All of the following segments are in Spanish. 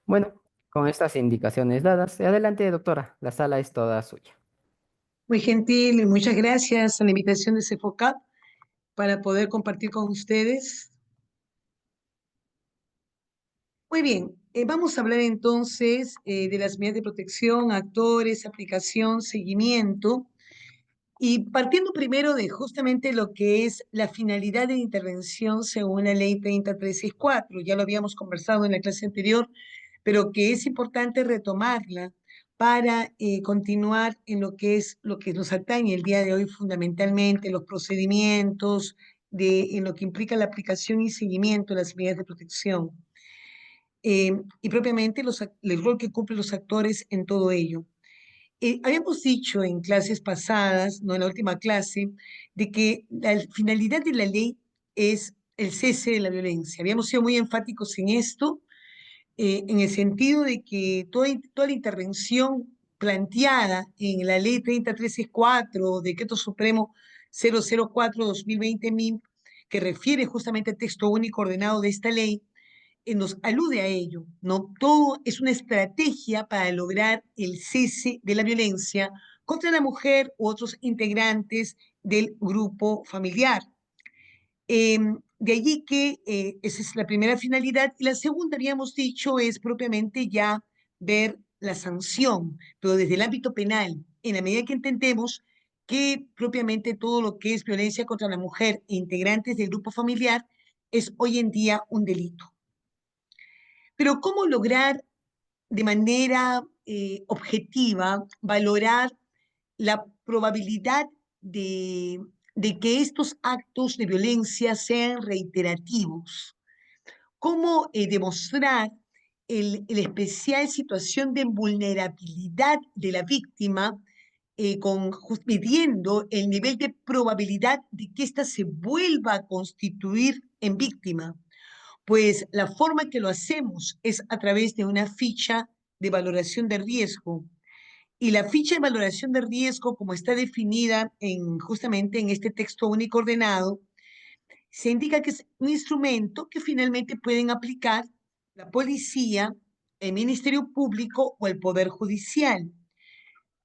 Bueno, con estas indicaciones dadas, adelante, doctora, la sala es toda suya. Muy gentil y muchas gracias a la invitación de CEFOCAP para poder compartir con ustedes. Muy bien, vamos a hablar entonces de las medidas de protección, actores, aplicación, seguimiento y partiendo primero de justamente lo que es la finalidad de intervención según la ley 30364. Ya lo habíamos conversado en la clase anterior, pero que es importante retomarla para continuar en lo que nos atañe el día de hoy fundamentalmente, los procedimientos, en lo que implica la aplicación y seguimiento de las medidas de protección y propiamente el rol que cumplen los actores en todo ello. Habíamos dicho en clases pasadas, no en la última clase, de que la finalidad de la ley es el cese de la violencia. Habíamos sido muy enfáticos en esto, en el sentido de que toda la intervención planteada en la ley 30364, Decreto Supremo 004-2020 que refiere justamente al texto único ordenado de esta ley, nos alude a ello, ¿no? Todo es una estrategia para lograr el cese de la violencia contra la mujer u otros integrantes del grupo familiar. De allí que esa es la primera finalidad. Y la segunda, habíamos dicho, es propiamente ya ver la sanción, pero desde el ámbito penal, en la medida que entendemos que propiamente todo lo que es violencia contra la mujer e integrantes del grupo familiar es hoy en día un delito. Pero ¿cómo lograr de manera objetiva valorar la probabilidad de que estos actos de violencia sean reiterativos? ¿Cómo demostrar la especial situación de vulnerabilidad de la víctima midiendo el nivel de probabilidad de que ésta se vuelva a constituir en víctima? Pues la forma que lo hacemos es a través de una ficha de valoración de riesgo. Y la ficha de valoración de riesgo, como está definida justamente en este texto único ordenado, se indica que es un instrumento que finalmente pueden aplicar la policía, el Ministerio Público o el Poder Judicial,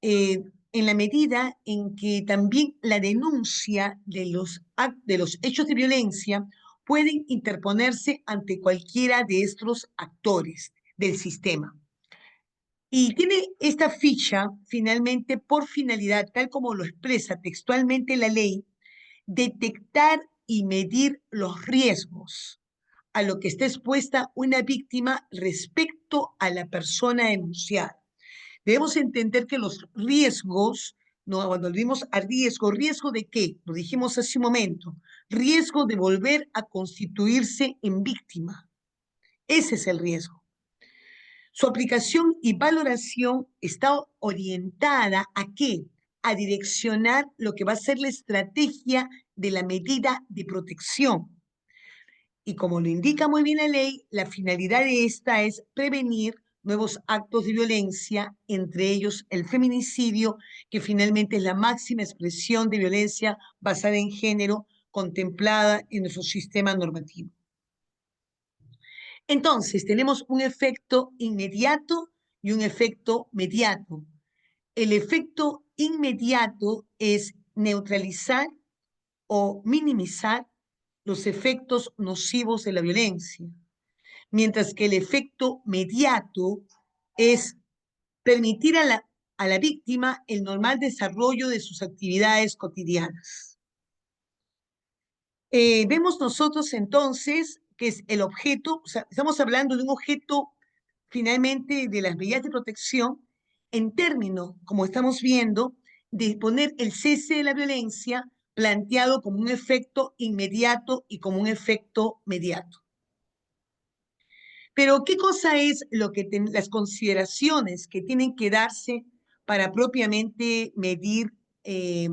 en la medida en que también la denuncia de los hechos de violencia pueden interponerse ante cualquiera de estos actores del sistema. Y tiene esta ficha finalmente por finalidad, tal como lo expresa textualmente la ley, detectar y medir los riesgos a lo que está expuesta una víctima respecto a la persona denunciada. Debemos entender que los riesgos, no, cuando volvimos a riesgo, ¿riesgo de qué? Lo dijimos hace un momento, riesgo de volver a constituirse en víctima. Ese es el riesgo. Su aplicación y valoración está orientada ¿a qué? A direccionar lo que va a ser la estrategia de la medida de protección. Y como lo indica muy bien la ley, la finalidad de esta es prevenir nuevos actos de violencia, entre ellos el feminicidio, que finalmente es la máxima expresión de violencia basada en género contemplada en nuestro sistema normativo. Entonces, tenemos un efecto inmediato y un efecto mediato. El efecto inmediato es neutralizar o minimizar los efectos nocivos de la violencia, mientras que el efecto mediato es permitir a la víctima el normal desarrollo de sus actividades cotidianas. Vemos nosotros entonces que es el objeto, o sea, estamos hablando de un objeto finalmente de las medidas de protección en términos, como estamos viendo, de poner el cese de la violencia planteado como un efecto inmediato y como un efecto mediato. Pero, ¿qué cosa es las consideraciones que tienen que darse para propiamente medir eh,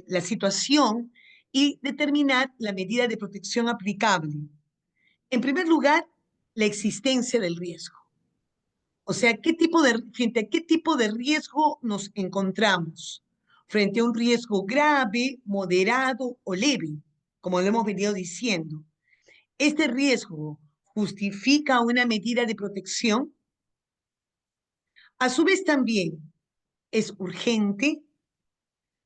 la situación y determinar la medida de protección aplicable? En primer lugar, la existencia del riesgo. O sea, frente a qué tipo de riesgo nos encontramos? Frente a un riesgo grave, moderado o leve, como lo hemos venido diciendo. Este riesgo justifica una medida de protección. A su vez también es urgente,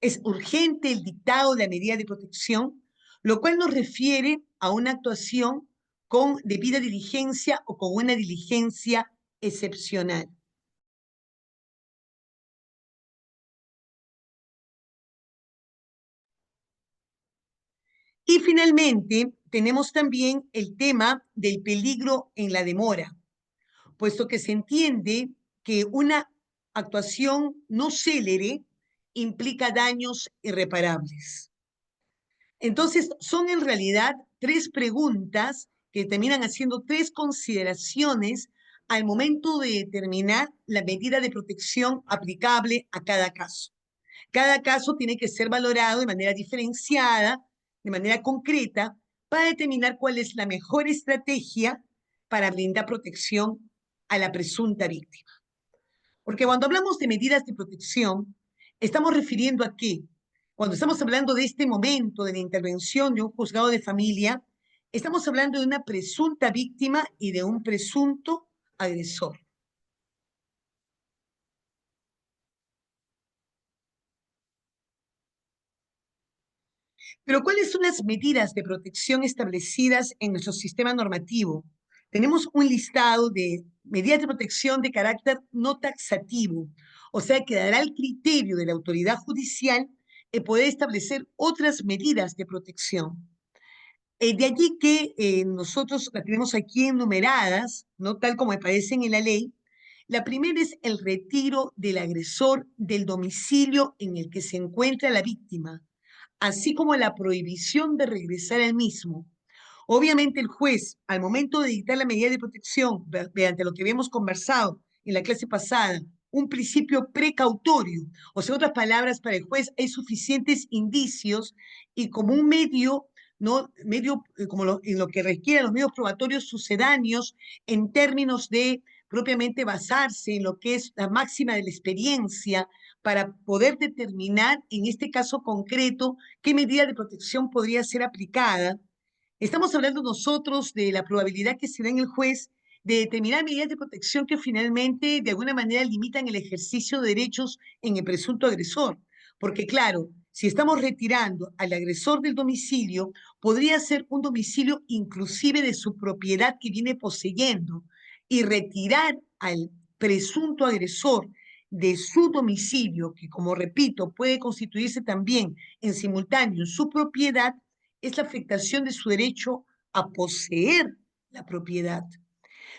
es urgente el dictado de la medida de protección, lo cual nos refiere a una actuación con debida diligencia o con una diligencia excepcional. Y finalmente, tenemos también el tema del peligro en la demora, puesto que se entiende que una actuación no célere implica daños irreparables. Entonces, son en realidad tres preguntas que terminan haciendo tres consideraciones al momento de determinar la medida de protección aplicable a cada caso. Cada caso tiene que ser valorado de manera diferenciada, de manera concreta, para determinar cuál es la mejor estrategia para brindar protección a la presunta víctima. Porque cuando hablamos de medidas de protección, estamos refiriendo a qué. Cuando estamos hablando de este momento de la intervención de un juzgado de familia, estamos hablando de una presunta víctima y de un presunto agresor. Pero ¿cuáles son las medidas de protección establecidas en nuestro sistema normativo? Tenemos un listado de medidas de protección de carácter no taxativo, o sea, que dará el criterio de la autoridad judicial poder establecer otras medidas de protección. De allí que nosotros las tenemos aquí enumeradas, ¿no? Tal como aparecen en la ley. La primera es el retiro del agresor del domicilio en el que se encuentra la víctima, así como la prohibición de regresar al mismo. Obviamente el juez, al momento de dictar la medida de protección, mediante lo que habíamos conversado en la clase pasada, un principio precautorio, o sea, en otras palabras, para el juez hay suficientes indicios y como un medio, ¿no? Medio, en lo que requiere los medios probatorios sucedáneos en términos de propiamente basarse en lo que es la máxima de la experiencia para poder determinar en este caso concreto qué medida de protección podría ser aplicada. Estamos hablando nosotros de la probabilidad que se da en el juez de determinar medidas de protección que finalmente de alguna manera limitan el ejercicio de derechos en el presunto agresor. Porque claro, si estamos retirando al agresor del domicilio, podría ser un domicilio inclusive de su propiedad que viene poseyendo y retirar al presunto agresor de su domicilio, que como repito, puede constituirse también en simultáneo en su propiedad, es la afectación de su derecho a poseer la propiedad.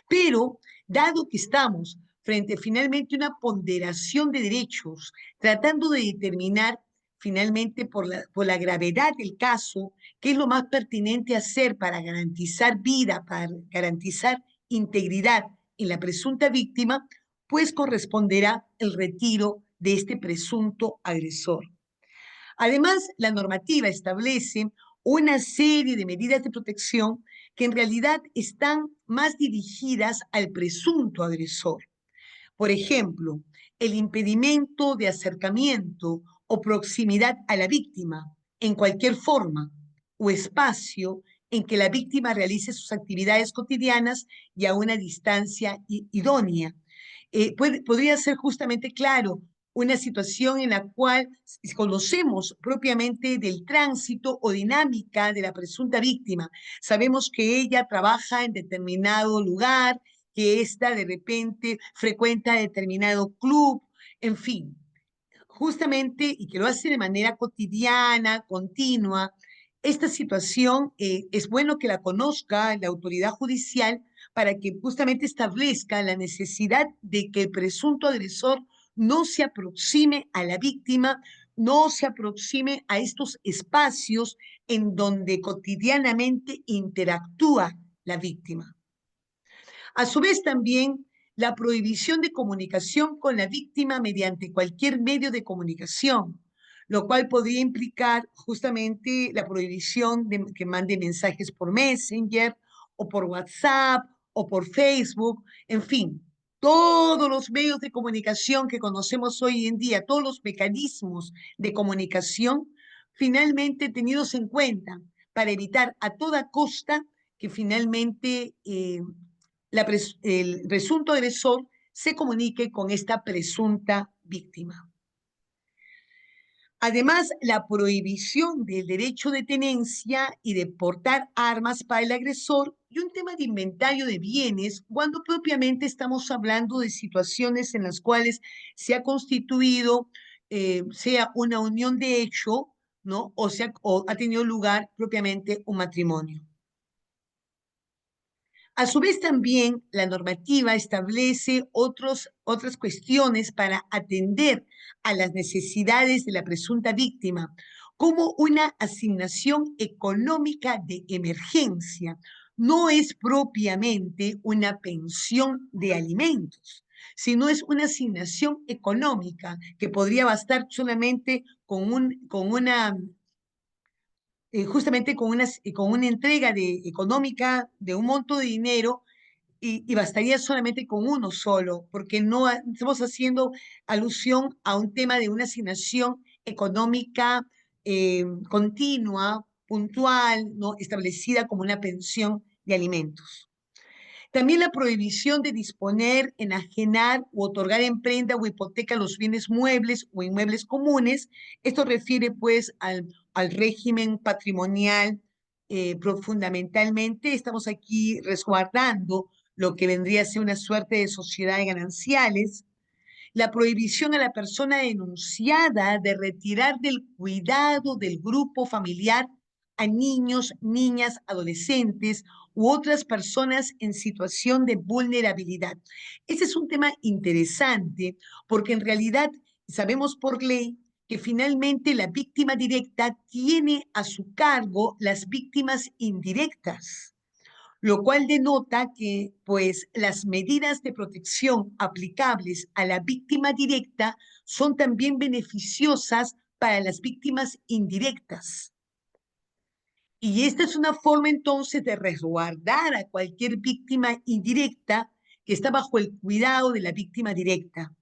Pero, dado que estamos frente finalmente a una ponderación de derechos, tratando de determinar finalmente por la gravedad del caso, qué es lo más pertinente hacer para garantizar vida, para garantizar integridad en la presunta víctima, pues corresponderá el retiro de este presunto agresor. Además, la normativa establece una serie de medidas de protección que en realidad están más dirigidas al presunto agresor. Por ejemplo, el impedimento de acercamiento o proximidad a la víctima en cualquier forma o espacio en que la víctima realice sus actividades cotidianas y a una distancia idónea. Podría ser justamente claro una situación en la cual conocemos propiamente del tránsito o dinámica de la presunta víctima. Sabemos que ella trabaja en determinado lugar, que ésta de repente frecuenta determinado club, en fin, justamente, y que lo hace de manera cotidiana, continua. Esta situación es bueno que la conozca la autoridad judicial para que justamente establezca la necesidad de que el presunto agresor no se aproxime a la víctima, no se aproxime a estos espacios en donde cotidianamente interactúa la víctima. A su vez, también la prohibición de comunicación con la víctima mediante cualquier medio de comunicación, lo cual podría implicar justamente la prohibición de que mande mensajes por Messenger o por WhatsApp o por Facebook, en fin, todos los medios de comunicación que conocemos hoy en día, todos los mecanismos de comunicación, finalmente tenidos en cuenta para evitar a toda costa que finalmente el presunto agresor se comunique con esta presunta víctima. Además, la prohibición del derecho de tenencia y de portar armas para el agresor y un tema de inventario de bienes cuando propiamente estamos hablando de situaciones en las cuales se ha constituido, sea una unión de hecho, ¿no? O ha tenido lugar propiamente un matrimonio. A su vez, también la normativa establece otras cuestiones para atender a las necesidades de la presunta víctima, como una asignación económica de emergencia. No es propiamente una pensión de alimentos, sino es una asignación económica que podría bastar solamente con una justamente con una entrega económica de un monto de dinero y bastaría solamente con uno solo, porque no estamos haciendo alusión a un tema de una asignación económica continua, puntual, ¿no? Establecida como una pensión de alimentos. También la prohibición de disponer, enajenar u otorgar en prenda o hipoteca los bienes muebles o inmuebles comunes. Esto refiere pues al régimen patrimonial fundamentalmente. Estamos aquí resguardando lo que vendría a ser una suerte de sociedad de gananciales. La prohibición a la persona denunciada de retirar del cuidado del grupo familiar a niños, niñas, adolescentes u otras personas en situación de vulnerabilidad. Ese es un tema interesante porque en realidad sabemos por ley que finalmente la víctima directa tiene a su cargo las víctimas indirectas, lo cual denota que, pues, las medidas de protección aplicables a la víctima directa son también beneficiosas para las víctimas indirectas. Y esta es una forma entonces de resguardar a cualquier víctima indirecta que está bajo el cuidado de la víctima directa.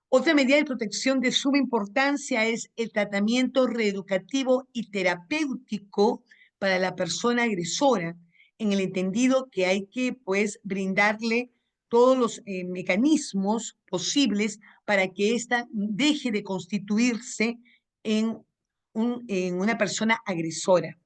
Otra medida de protección de suma importancia es el tratamiento reeducativo y terapéutico para la persona agresora, en el entendido que hay que, pues, brindarle todos los mecanismos posibles para que ésta deje de constituirse en una persona agresora.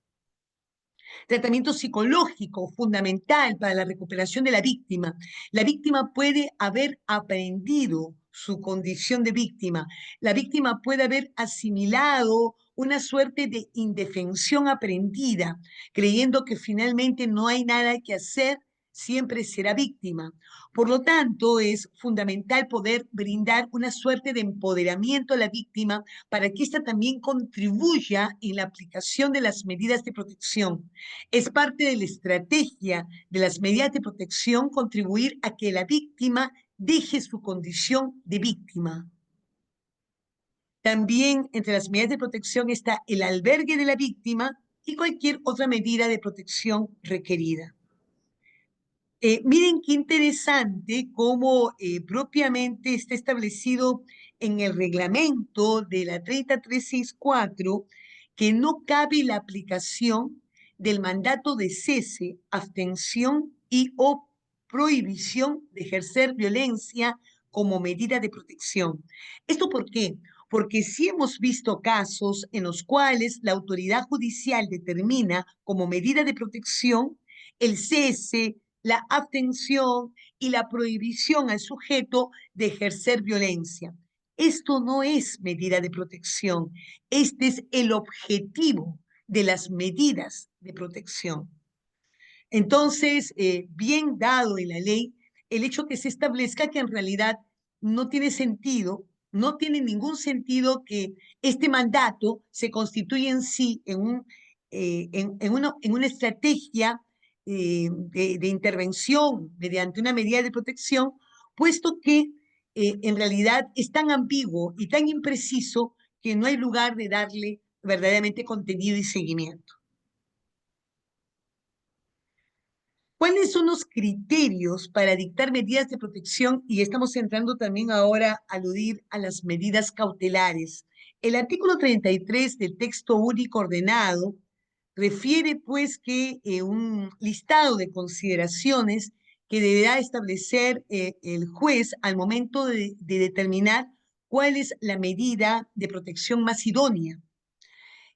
Tratamiento psicológico fundamental para la recuperación de la víctima. La víctima puede haber aprendido su condición de víctima. La víctima puede haber asimilado una suerte de indefensión aprendida, creyendo que finalmente no hay nada que hacer, siempre será víctima. Por lo tanto, es fundamental poder brindar una suerte de empoderamiento a la víctima para que ésta también contribuya en la aplicación de las medidas de protección. Es parte de la estrategia de las medidas de protección contribuir a que la víctima deje su condición de víctima. También entre las medidas de protección está el albergue de la víctima y cualquier otra medida de protección requerida. Miren qué interesante cómo propiamente está establecido en el reglamento de la 30364 que no cabe la aplicación del mandato de cese, abstención y o prohibición de ejercer violencia como medida de protección. ¿Esto por qué? Porque sí hemos visto casos en los cuales la autoridad judicial determina como medida de protección el cese, la abstención y la prohibición al sujeto de ejercer violencia. Esto no es medida de protección, este es el objetivo de las medidas de protección. Entonces, bien dado en la ley, el hecho que se establezca que en realidad no tiene sentido, no tiene ningún sentido que este mandato se constituya en sí en una estrategia de intervención mediante una medida de protección, puesto que en realidad es tan ambiguo y tan impreciso que no hay lugar de darle verdaderamente contenido y seguimiento. ¿Cuáles son los criterios para dictar medidas de protección? Y estamos entrando también ahora a aludir a las medidas cautelares. El artículo 33 del texto único ordenado refiere pues que un listado de consideraciones que deberá establecer el juez al momento de determinar cuál es la medida de protección más idónea.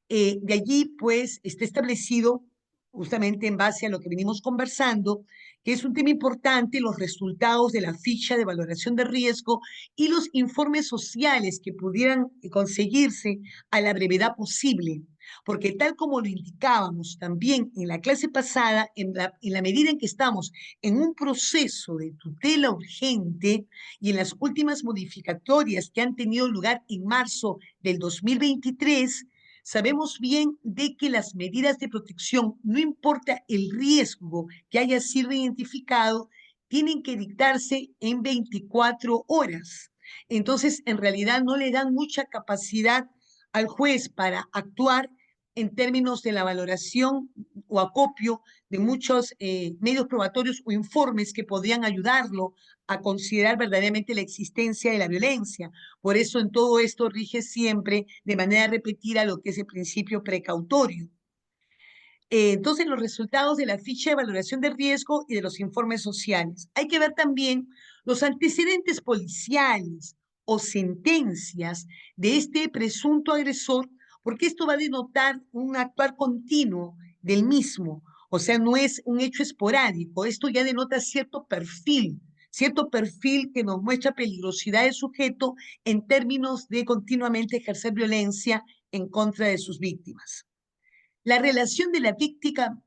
De allí, pues, está establecido, justamente en base a lo que venimos conversando, que es un tema importante, los resultados de la ficha de valoración de riesgo y los informes sociales que pudieran conseguirse a la brevedad posible. Porque tal como lo indicábamos también en la clase pasada, en la medida en que estamos en un proceso de tutela urgente y en las últimas modificatorias que han tenido lugar en marzo del 2023, sabemos bien de que las medidas de protección, no importa el riesgo que haya sido identificado, tienen que dictarse en 24 horas. Entonces, en realidad no le dan mucha capacidad al juez para actuar en términos de la valoración o acopio de muchos medios probatorios o informes que podrían ayudarlo a considerar verdaderamente la existencia de la violencia. Por eso en todo esto rige siempre de manera repetida lo que es el principio precautorio. Entonces, los resultados de la ficha de valoración de riesgo y de los informes sociales. Hay que ver también los antecedentes policiales o sentencias de este presunto agresor, porque esto va a denotar un actuar continuo del mismo. O sea, no es un hecho esporádico, esto ya denota cierto perfil que nos muestra peligrosidad del sujeto en términos de continuamente ejercer violencia en contra de sus víctimas. La relación de la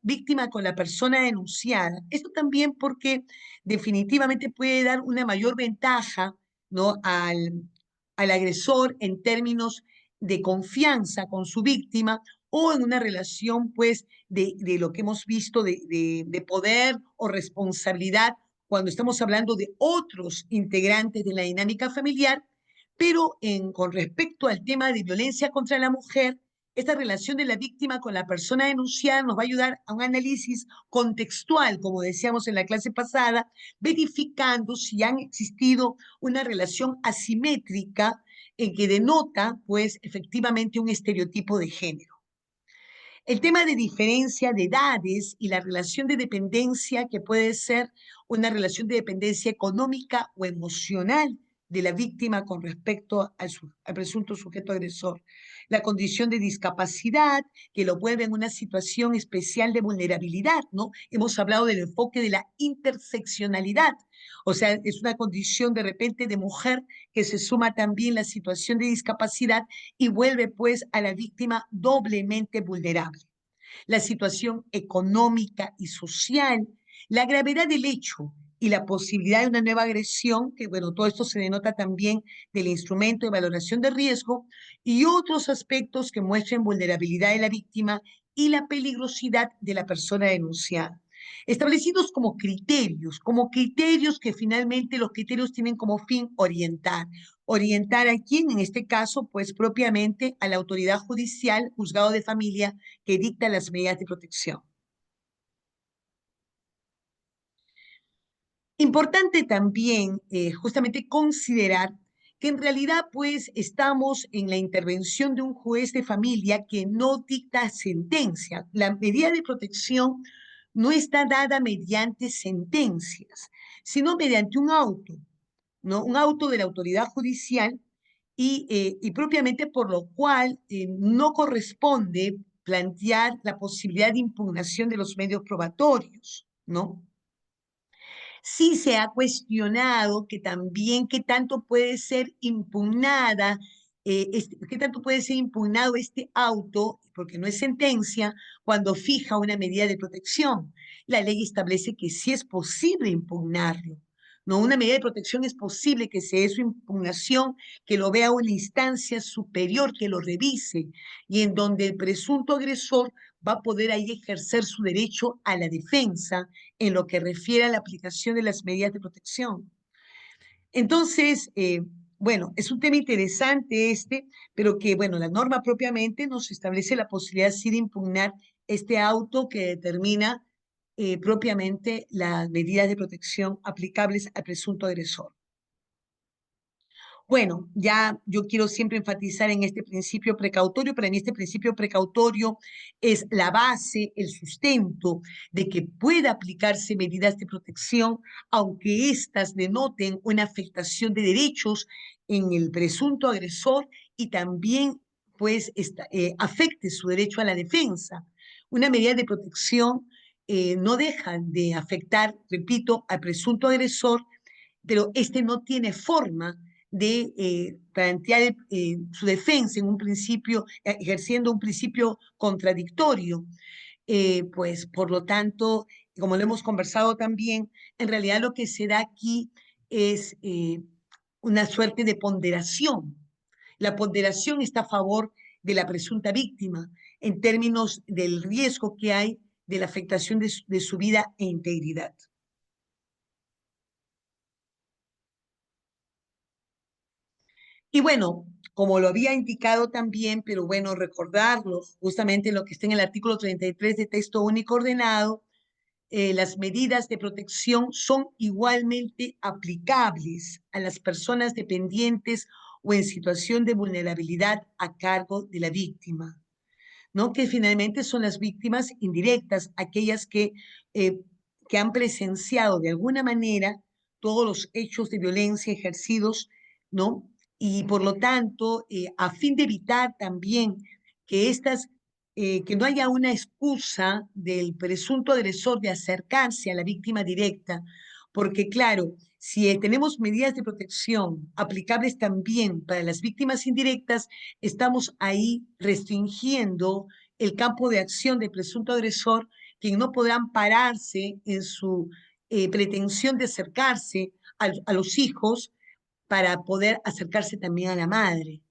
víctima con la persona denunciada. Esto también porque definitivamente puede dar una mayor ventaja, ¿no?, al agresor en términos de confianza con su víctima o en una relación, pues, de lo que hemos visto de poder o responsabilidad cuando estamos hablando de otros integrantes de la dinámica familiar, pero con respecto al tema de violencia contra la mujer, esta relación de la víctima con la persona denunciada nos va a ayudar a un análisis contextual, como decíamos en la clase pasada, verificando si han existido una relación asimétrica en que denota, pues, efectivamente un estereotipo de género. El tema de diferencia de edades y la relación de dependencia, que puede ser una relación de dependencia económica o emocional de la víctima con respecto al presunto sujeto agresor. La condición de discapacidad, que lo vuelve en una situación especial de vulnerabilidad, ¿no? Hemos hablado del enfoque de la interseccionalidad, o sea, es una condición de repente de mujer que se suma también la situación de discapacidad y vuelve pues a la víctima doblemente vulnerable. La situación económica y social, la gravedad del hecho y la posibilidad de una nueva agresión, que bueno, todo esto se denota también del instrumento de valoración de riesgo, y otros aspectos que muestren vulnerabilidad de la víctima y la peligrosidad de la persona denunciada. Establecidos como criterios que finalmente los criterios tienen como fin orientar. ¿Orientar a quién? En este caso, pues propiamente a la autoridad judicial, juzgado de familia, que dicta las medidas de protección. Importante también justamente considerar que en realidad pues estamos en la intervención de un juez de familia que no dicta sentencia. La medida de protección no está dada mediante sentencias, sino mediante un auto, ¿no? Un auto de la autoridad judicial y propiamente por lo cual no corresponde plantear la posibilidad de impugnación de los medios probatorios, ¿no? Sí se ha cuestionado que también qué tanto puede ser impugnada, qué tanto puede ser impugnado este auto, porque no es sentencia, cuando fija una medida de protección. La ley establece que sí es posible impugnarlo. No, una medida de protección es posible que se dé su impugnación, que lo vea una instancia superior, que lo revise, y en donde el presunto agresor va a poder ahí ejercer su derecho a la defensa en lo que refiere a la aplicación de las medidas de protección. Entonces, bueno, es un tema interesante este, pero que, bueno, la norma propiamente nos establece la posibilidad sí de impugnar este auto que determina propiamente las medidas de protección aplicables al presunto agresor. Bueno, ya yo quiero siempre enfatizar en este principio precautorio. Para mí este principio precautorio es la base, el sustento de que pueda aplicarse medidas de protección, aunque éstas denoten una afectación de derechos en el presunto agresor y también pues afecte su derecho a la defensa. Una medida de protección no deja de afectar, repito, al presunto agresor, pero este no tiene forma de plantear su defensa en un principio, ejerciendo un principio contradictorio. Pues por lo tanto, como lo hemos conversado también, en realidad lo que se da aquí es una suerte de ponderación. La ponderación está a favor de la presunta víctima en términos del riesgo que hay de la afectación de su vida e integridad. Y bueno, como lo había indicado también, pero bueno, recordarlo, justamente lo que está en el artículo 33 de texto único ordenado, las medidas de protección son igualmente aplicables a las personas dependientes o en situación de vulnerabilidad a cargo de la víctima, ¿no? Que finalmente son las víctimas indirectas, aquellas eh, que han presenciado de alguna manera todos los hechos de violencia ejercidos, ¿no? Y por lo tanto, a fin de evitar también que que no haya una excusa del presunto agresor de acercarse a la víctima directa, porque claro, si tenemos medidas de protección aplicables también para las víctimas indirectas, estamos ahí restringiendo el campo de acción del presunto agresor, quien no podrá ampararse en su pretensión de acercarse a los hijos para poder acercarse también a la madre,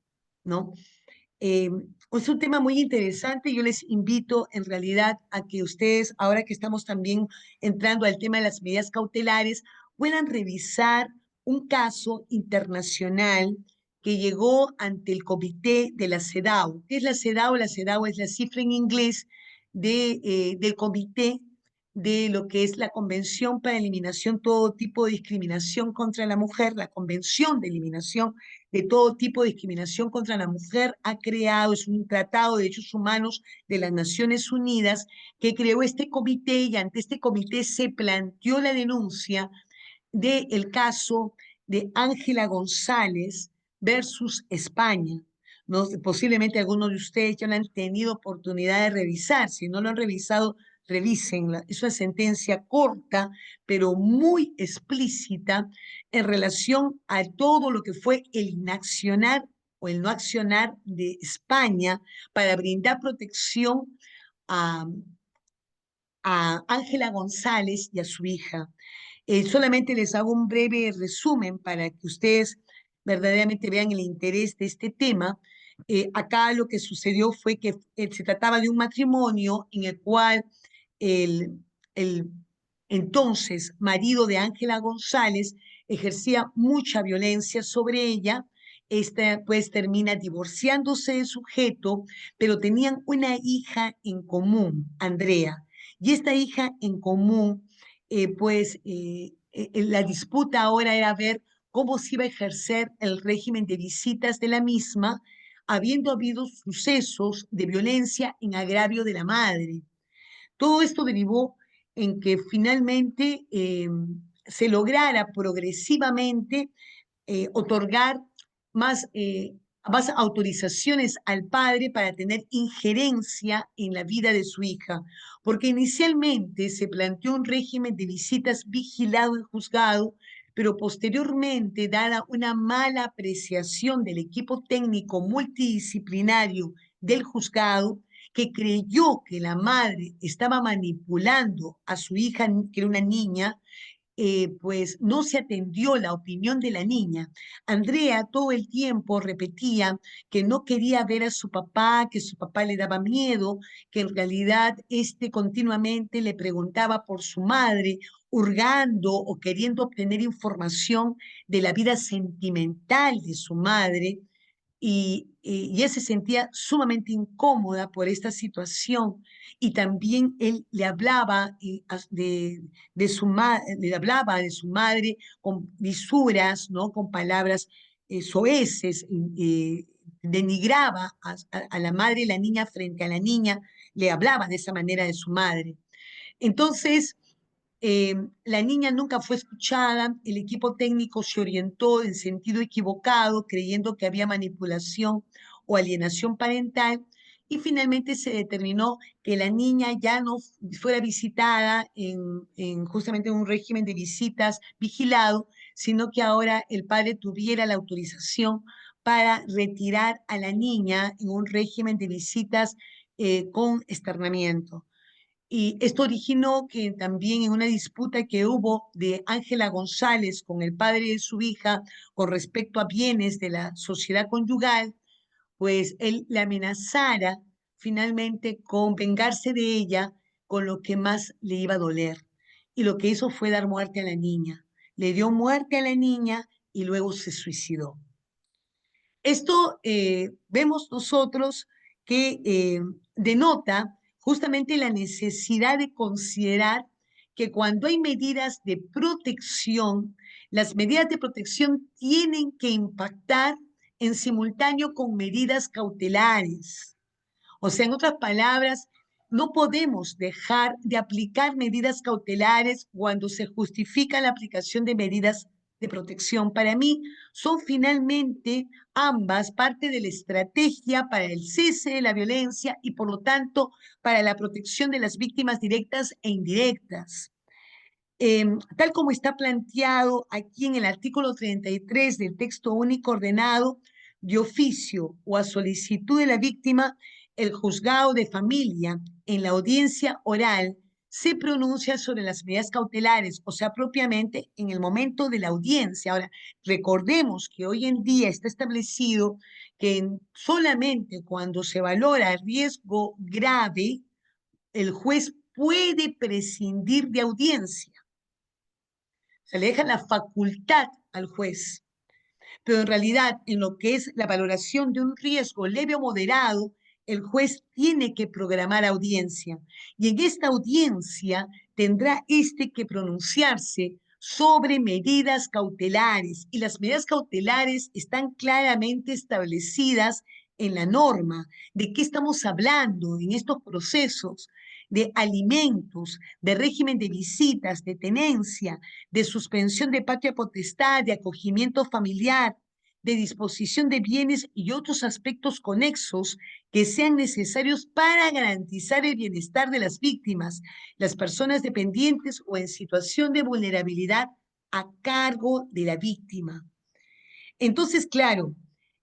¿no? Es un tema muy interesante. Yo les invito en realidad a que ustedes, ahora que estamos también entrando al tema de las medidas cautelares, puedan revisar un caso internacional que llegó ante el comité de la CEDAW. ¿Qué es la CEDAW? La CEDAW es la cifra en inglés del comité de lo que es la Convención para Eliminación de todo tipo de discriminación contra la mujer, la Convención de Eliminación de todo tipo de discriminación contra la mujer ha creado, es un tratado de derechos humanos de las Naciones Unidas que creó este comité y ante este comité se planteó la denuncia del caso de Ángela González versus España. ¿No? Posiblemente algunos de ustedes ya lo han tenido oportunidad de revisar. Si no lo han revisado, revísenla. Es una sentencia corta, pero muy explícita en relación a todo lo que fue el inaccionar o el no accionar de España para brindar protección a Ángela González y a su hija. Solamente les hago un breve resumen para que ustedes verdaderamente vean el interés de este tema. Acá lo que sucedió fue que se trataba de un matrimonio en el cual el, el entonces marido de Ángela González ejercía mucha violencia sobre ella. Esta pues termina divorciándose del sujeto, pero tenían una hija en común, Andrea. Y esta hija en común la disputa ahora era ver cómo se iba a ejercer el régimen de visitas de la misma, habiendo habido sucesos de violencia en agravio de la madre. Todo esto derivó en que finalmente se lograra progresivamente otorgar más, más autorizaciones al padre para tener injerencia en la vida de su hija, porque inicialmente se planteó un régimen de visitas vigilado y juzgado, pero posteriormente, dada una mala apreciación del equipo técnico multidisciplinario del juzgado, que creyó que la madre estaba manipulando a su hija, que era una niña, pues no se atendió la opinión de la niña. Andrea todo el tiempo repetía que no quería ver a su papá, que su papá le daba miedo, que en realidad este continuamente le preguntaba por su madre, hurgando o queriendo obtener información de la vida sentimental de su madre y ella se sentía sumamente incómoda por esta situación y también él le hablaba le hablaba de su madre con lisuras, ¿no? Con palabras soeces, denigraba a la madre y la niña frente a la niña, le hablaba de esa manera de su madre. Entonces, la niña nunca fue escuchada, el equipo técnico se orientó en sentido equivocado, creyendo que había manipulación o alienación parental, y finalmente se determinó que la niña ya no fuera visitada justamente en un régimen de visitas vigilado, sino que ahora el padre tuviera la autorización para retirar a la niña en un régimen de visitas con externamiento. Y esto originó que también en una disputa que hubo de Ángela González con el padre de su hija con respecto a bienes de la sociedad conyugal, pues él la amenazara finalmente con vengarse de ella con lo que más le iba a doler. Y lo que hizo fue dar muerte a la niña. Le dio muerte a la niña y luego se suicidó. Esto vemos nosotros que denota justamente la necesidad de considerar que cuando hay medidas de protección, las medidas de protección tienen que impactar en simultáneo con medidas cautelares. O sea, en otras palabras, no podemos dejar de aplicar medidas cautelares cuando se justifica la aplicación de medidas de protección. Para mí, son finalmente ambas parte de la estrategia para el cese de la violencia y, por lo tanto, para la protección de las víctimas directas e indirectas. Tal como está planteado aquí en el artículo 33 del texto único ordenado, de oficio o a solicitud de la víctima, el juzgado de familia en la audiencia oral se pronuncia sobre las medidas cautelares, o sea, propiamente en el momento de la audiencia. Ahora, recordemos que hoy en día está establecido que solamente cuando se valora riesgo grave, el juez puede prescindir de audiencia. Se le deja la facultad al juez, pero en realidad en lo que es la valoración de un riesgo leve o moderado, el juez tiene que programar audiencia y en esta audiencia tendrá que pronunciarse sobre medidas cautelares y las medidas cautelares están claramente establecidas en la norma. ¿De qué estamos hablando en estos procesos? De alimentos, de régimen de visitas, de tenencia, de suspensión de patria potestad, de acogimiento familiar, de disposición de bienes y otros aspectos conexos que sean necesarios para garantizar el bienestar de las víctimas, las personas dependientes o en situación de vulnerabilidad a cargo de la víctima. Entonces, claro,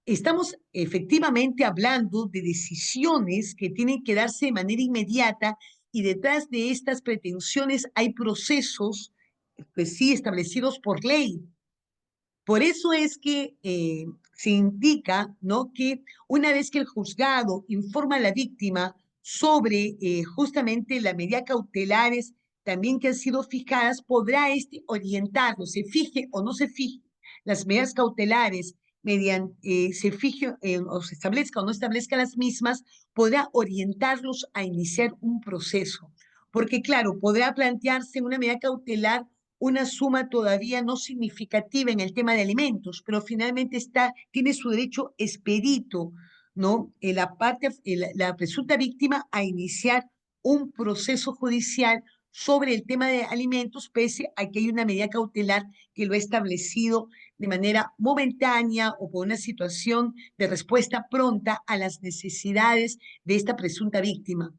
estamos efectivamente hablando de decisiones que tienen que darse de manera inmediata y detrás de estas pretensiones hay procesos, pues sí, establecidos por ley. Por eso es que se indica, ¿no?, que una vez que el juzgado informa a la víctima sobre justamente las medidas cautelares también que han sido fijadas, podrá orientarlo, se fije o no se fije las medidas cautelares, mediante se fije o se establezca o no establezca las mismas, podrá orientarlos a iniciar un proceso. Porque claro, podrá plantearse una medida cautelar una suma todavía no significativa en el tema de alimentos, pero finalmente tiene su derecho expedito, ¿no? La presunta víctima a iniciar un proceso judicial sobre el tema de alimentos, pese a que hay una medida cautelar que lo ha establecido de manera momentánea o por una situación de respuesta pronta a las necesidades de esta presunta víctima.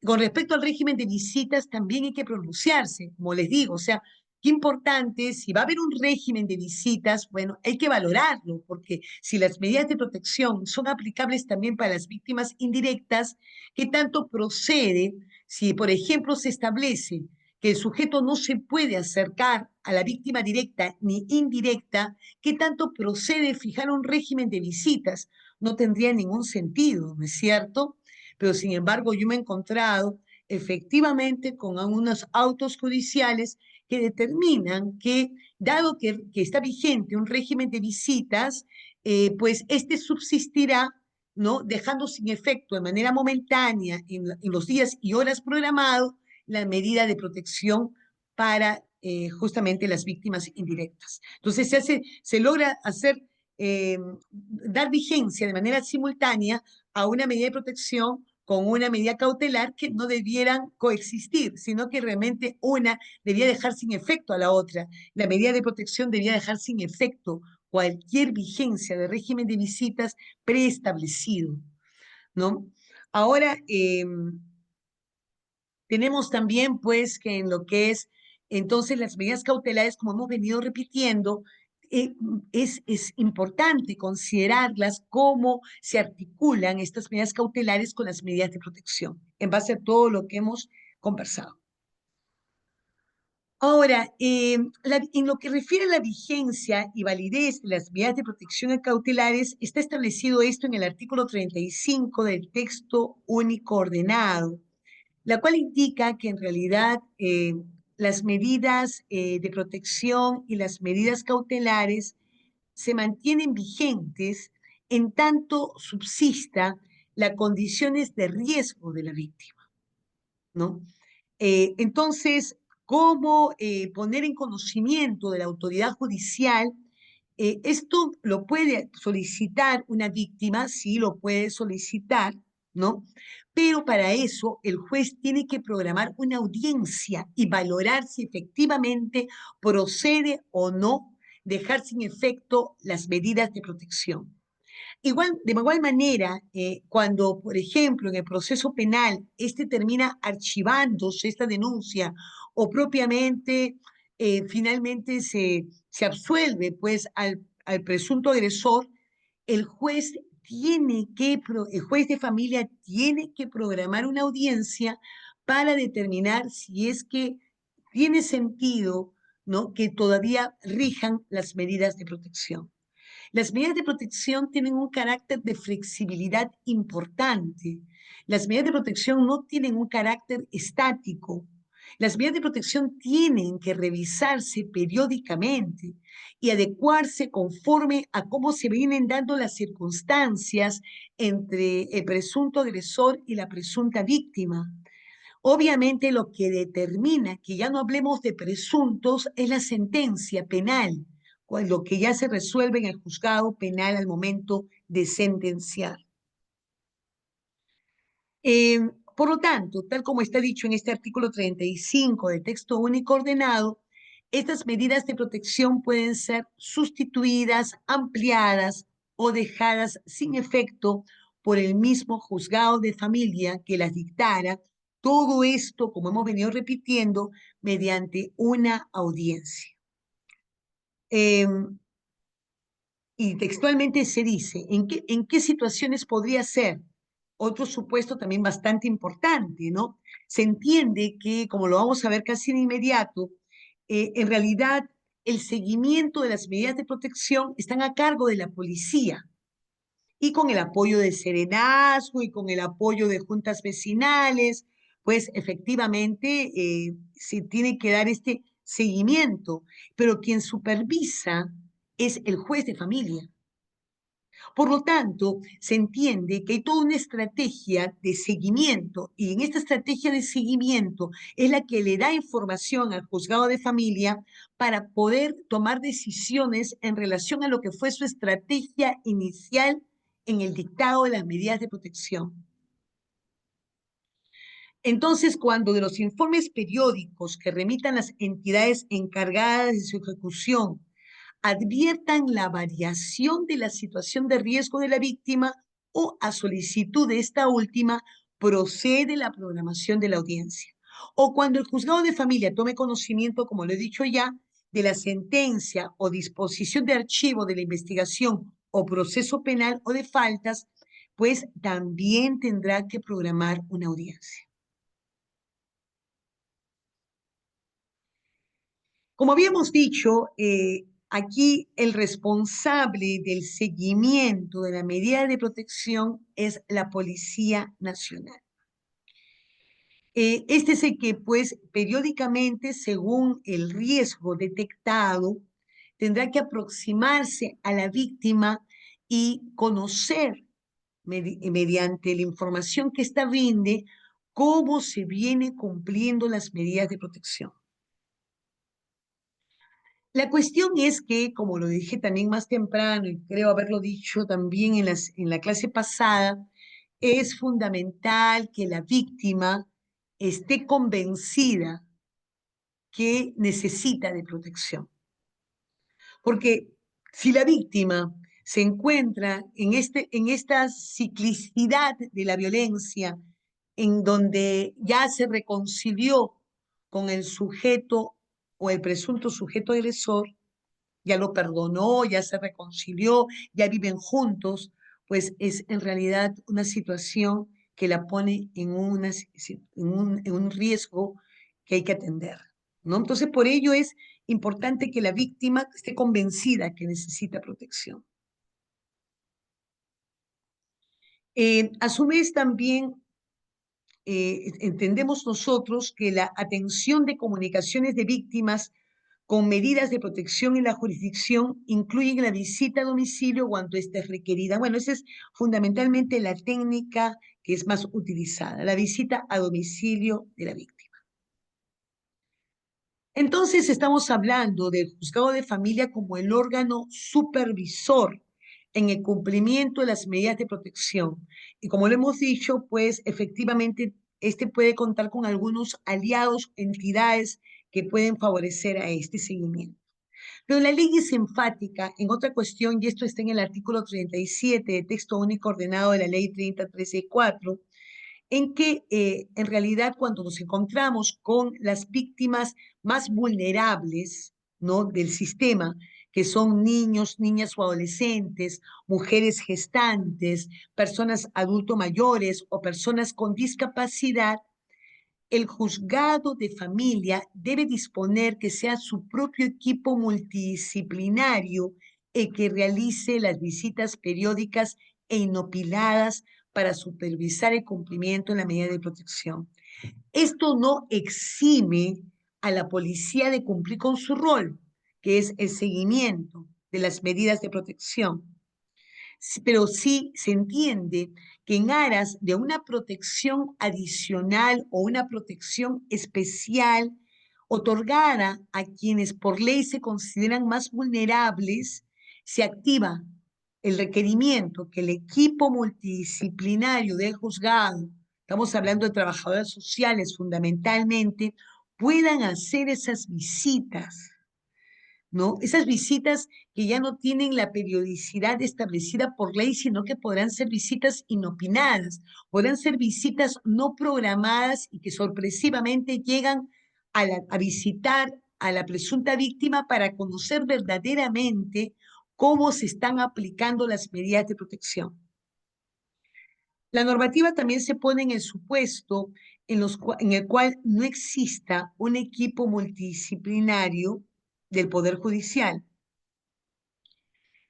Con respecto al régimen de visitas, también hay que pronunciarse, como les digo, o sea, qué importante, si va a haber un régimen de visitas, bueno, hay que valorarlo, porque si las medidas de protección son aplicables también para las víctimas indirectas, ¿qué tanto procede si, por ejemplo, se establece que el sujeto no se puede acercar a la víctima directa ni indirecta? ¿Qué tanto procede fijar un régimen de visitas? No tendría ningún sentido, ¿no es cierto? Pero sin embargo, yo me he encontrado efectivamente con algunos autos judiciales que determinan que, dado que está vigente un régimen de visitas, pues este subsistirá, ¿no?, dejando sin efecto de manera momentánea en los días y horas programados la medida de protección para justamente las víctimas indirectas. Entonces se logra hacer dar vigencia de manera simultánea a una medida de protección con una medida cautelar que no debieran coexistir, sino que realmente una debía dejar sin efecto a la otra. La medida de protección debía dejar sin efecto cualquier vigencia de régimen de visitas preestablecido, ¿no? Ahora, tenemos también, pues, que en lo que es, entonces, las medidas cautelares, como hemos venido repitiendo, eh, es importante considerarlas cómo se articulan estas medidas cautelares con las medidas de protección, en base a todo lo que hemos conversado. Ahora, en lo que refiere a la vigencia y validez de las medidas de protección cautelares, está establecido esto en el artículo 35 del texto único ordenado, la cual indica que en realidad las medidas de protección y las medidas cautelares se mantienen vigentes en tanto subsista las condiciones de riesgo de la víctima, ¿no? Entonces, ¿cómo poner en conocimiento de la autoridad judicial? Esto lo puede solicitar una víctima, sí lo puede solicitar, ¿no? Pero para eso el juez tiene que programar una audiencia y valorar si efectivamente procede o no dejar sin efecto las medidas de protección. De igual manera, cuando, por ejemplo, en el proceso penal, este termina archivándose esta denuncia o propiamente, finalmente se absuelve, pues, al presunto agresor, el juez el juez de familia tiene que programar una audiencia para determinar si es que tiene sentido, ¿no?, que todavía rijan las medidas de protección. Las medidas de protección tienen un carácter de flexibilidad importante. Las medidas de protección no tienen un carácter estático. Las medidas de protección tienen que revisarse periódicamente y adecuarse conforme a cómo se vienen dando las circunstancias entre el presunto agresor y la presunta víctima. Obviamente lo que determina que ya no hablemos de presuntos es la sentencia penal, lo que ya se resuelve en el juzgado penal al momento de sentenciar. Eh, por lo tanto, tal como está dicho en este artículo 35 del texto único ordenado, estas medidas de protección pueden ser sustituidas, ampliadas o dejadas sin efecto por el mismo juzgado de familia que las dictara. Todo esto, como hemos venido repitiendo, mediante una audiencia. Y textualmente se dice, ¿en qué situaciones podría ser? Otro supuesto también bastante importante, ¿no? Se entiende que, como lo vamos a ver casi de inmediato, en realidad el seguimiento de las medidas de protección están a cargo de la policía y con el apoyo de serenazgo y con el apoyo de juntas vecinales, pues efectivamente se tiene que dar este seguimiento, pero quien supervisa es el juez de familia. Por lo tanto, se entiende que hay toda una estrategia de seguimiento y en esta estrategia de seguimiento es la que le da información al juzgado de familia para poder tomar decisiones en relación a lo que fue su estrategia inicial en el dictado de las medidas de protección. Entonces, cuando de los informes periódicos que remitan las entidades encargadas de su ejecución adviertan la variación de la situación de riesgo de la víctima o a solicitud de esta última, procede la programación de la audiencia. O cuando el juzgado de familia tome conocimiento, como lo he dicho ya, de la sentencia o disposición de archivo de la investigación o proceso penal o de faltas, pues también tendrá que programar una audiencia. Como habíamos dicho, aquí el responsable del seguimiento de la medida de protección es la Policía Nacional. Este es el que, pues, periódicamente, según el riesgo detectado, tendrá que aproximarse a la víctima y conocer, mediante la información que ésta rinde, cómo se viene cumpliendo las medidas de protección. La cuestión es que, como lo dije también más temprano, y creo haberlo dicho también en la clase pasada, es fundamental que la víctima esté convencida que necesita de protección. Porque si la víctima se encuentra en esta ciclicidad de la violencia, en donde ya se reconcilió con el sujeto o el presunto sujeto agresor, ya lo perdonó, ya se reconcilió, ya viven juntos, pues es en realidad una situación que la pone en un riesgo que hay que atender, ¿no? Entonces, por ello es importante que la víctima esté convencida que necesita protección. A su vez, también entendemos nosotros que la atención de comunicaciones de víctimas con medidas de protección en la jurisdicción incluyen la visita a domicilio cuando ésta es requerida. Bueno, esa es fundamentalmente la técnica que es más utilizada, la visita a domicilio de la víctima. Entonces, estamos hablando del juzgado de familia como el órgano supervisor en el cumplimiento de las medidas de protección. Y como lo hemos dicho, pues efectivamente este puede contar con algunos aliados, entidades que pueden favorecer a este seguimiento. Pero la ley es enfática en otra cuestión, y esto está en el artículo 37 de texto único ordenado de la ley 30.13.4, en que en realidad cuando nos encontramos con las víctimas más vulnerables, ¿no?, del sistema, que son niños, niñas o adolescentes, mujeres gestantes, personas adulto mayores o personas con discapacidad, el juzgado de familia debe disponer que sea su propio equipo multidisciplinario el que realice las visitas periódicas e inopiladas para supervisar el cumplimiento en la medida de protección. Esto no exime a la policía de cumplir con su rol, que es el seguimiento de las medidas de protección, pero sí se entiende que en aras de una protección adicional o una protección especial otorgada a quienes por ley se consideran más vulnerables, se activa el requerimiento que el equipo multidisciplinario del juzgado, estamos hablando de trabajadores sociales fundamentalmente, puedan hacer esas visitas, ¿no? Esas visitas que ya no tienen la periodicidad establecida por ley, sino que podrán ser visitas inopinadas, podrán ser visitas no programadas y que sorpresivamente llegan a visitar a la presunta víctima para conocer verdaderamente cómo se están aplicando las medidas de protección. La normativa también se pone en el supuesto en el cual no exista un equipo multidisciplinario del Poder Judicial.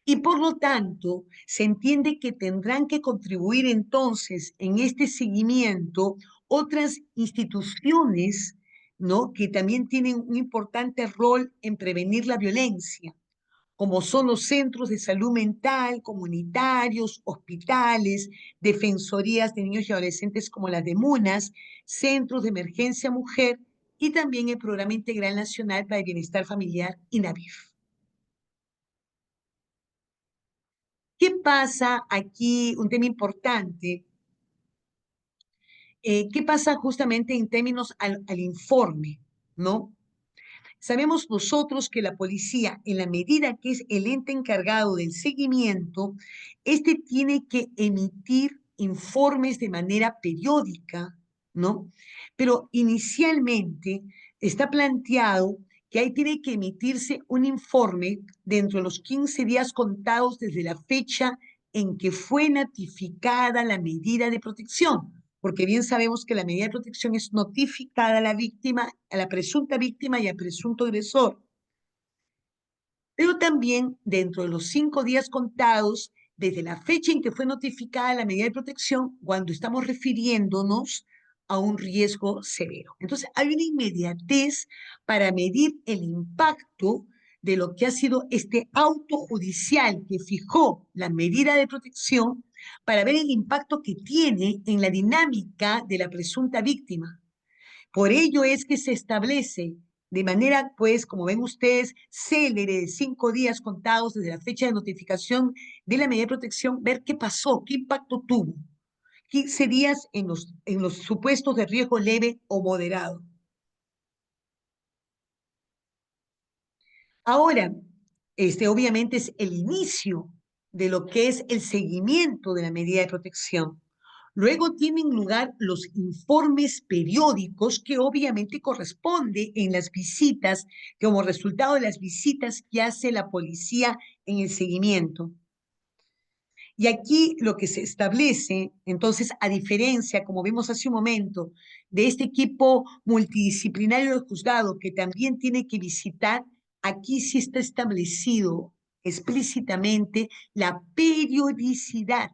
Y por lo tanto, se entiende que tendrán que contribuir entonces en este seguimiento otras instituciones, ¿no?, que también tienen un importante rol en prevenir la violencia, como son los centros de salud mental, comunitarios, hospitales, defensorías de niños y adolescentes como las de MUNAS, centros de emergencia mujer y también el Programa Integral Nacional para el Bienestar Familiar, INAVIF. ¿Qué pasa aquí? Un tema importante. ¿Qué pasa justamente en términos al informe, ¿no? Sabemos nosotros que la policía, en la medida que es el ente encargado del seguimiento, este tiene que emitir informes de manera periódica, ¿no? Pero inicialmente está planteado que ahí tiene que emitirse un informe dentro de los 15 días contados desde la fecha en que fue notificada la medida de protección, porque bien sabemos que la medida de protección es notificada a la víctima, a la presunta víctima y al presunto agresor. Pero también dentro de los 5 días contados desde la fecha en que fue notificada la medida de protección, cuando estamos refiriéndonos a un riesgo severo. Entonces, hay una inmediatez para medir el impacto de lo que ha sido este auto judicial que fijó la medida de protección, para ver el impacto que tiene en la dinámica de la presunta víctima. Por ello es que se establece de manera, pues, como ven ustedes, célere de 5 días contados desde la fecha de notificación de la medida de protección, ver qué pasó, qué impacto tuvo. 15 días en los supuestos de riesgo leve o moderado. Ahora, obviamente es el inicio de lo que es el seguimiento de la medida de protección. Luego tienen lugar los informes periódicos que obviamente corresponde en las visitas, como resultado de las visitas que hace la policía en el seguimiento. Y aquí lo que se establece, entonces, a diferencia, como vimos hace un momento, de este equipo multidisciplinario del juzgado que también tiene que visitar, aquí sí está establecido explícitamente la periodicidad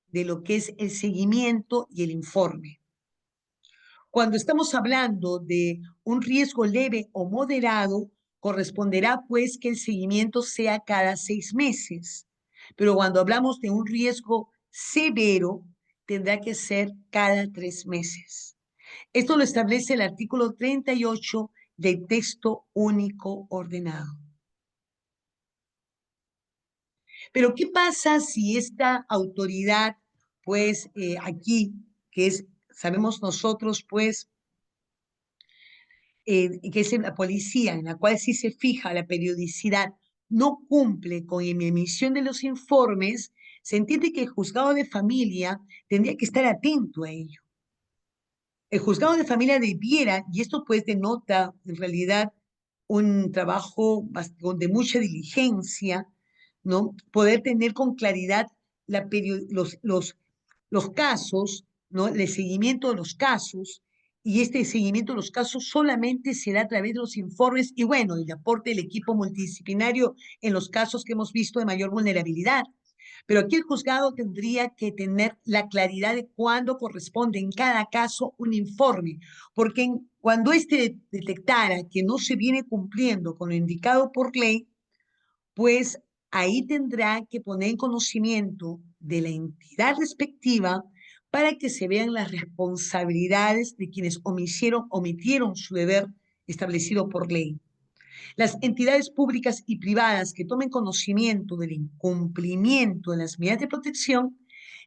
de lo que es el seguimiento y el informe. Cuando estamos hablando de un riesgo leve o moderado, corresponderá pues que el seguimiento sea cada 6 meses. Pero cuando hablamos de un riesgo severo, tendrá que ser cada 3 meses. Esto lo establece el artículo 38 del texto único ordenado. Pero ¿qué pasa si esta autoridad, pues aquí, que es, sabemos nosotros, pues, que es la policía, en la cual sí se fija la periodicidad, no cumple con la emisión de los informes, se entiende que el juzgado de familia tendría que estar atento a ello. El juzgado de familia debiera, y esto pues denota en realidad un trabajo de mucha diligencia, ¿no? Poder tener con claridad los casos, ¿no? El seguimiento de los casos, y este seguimiento de los casos solamente se da a través de los informes y bueno, el aporte del equipo multidisciplinario en los casos que hemos visto de mayor vulnerabilidad. Pero aquí el juzgado tendría que tener la claridad de cuándo corresponde en cada caso un informe, porque cuando detectara que no se viene cumpliendo con lo indicado por ley, pues ahí tendrá que poner en conocimiento de la entidad respectiva para que se vean las responsabilidades de quienes omitieron su deber establecido por ley. Las entidades públicas y privadas que tomen conocimiento del incumplimiento de las medidas de protección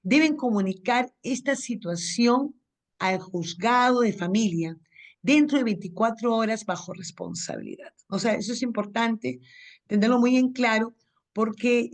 deben comunicar esta situación al juzgado de familia dentro de 24 horas bajo responsabilidad. O sea, eso es importante tenerlo muy en claro porque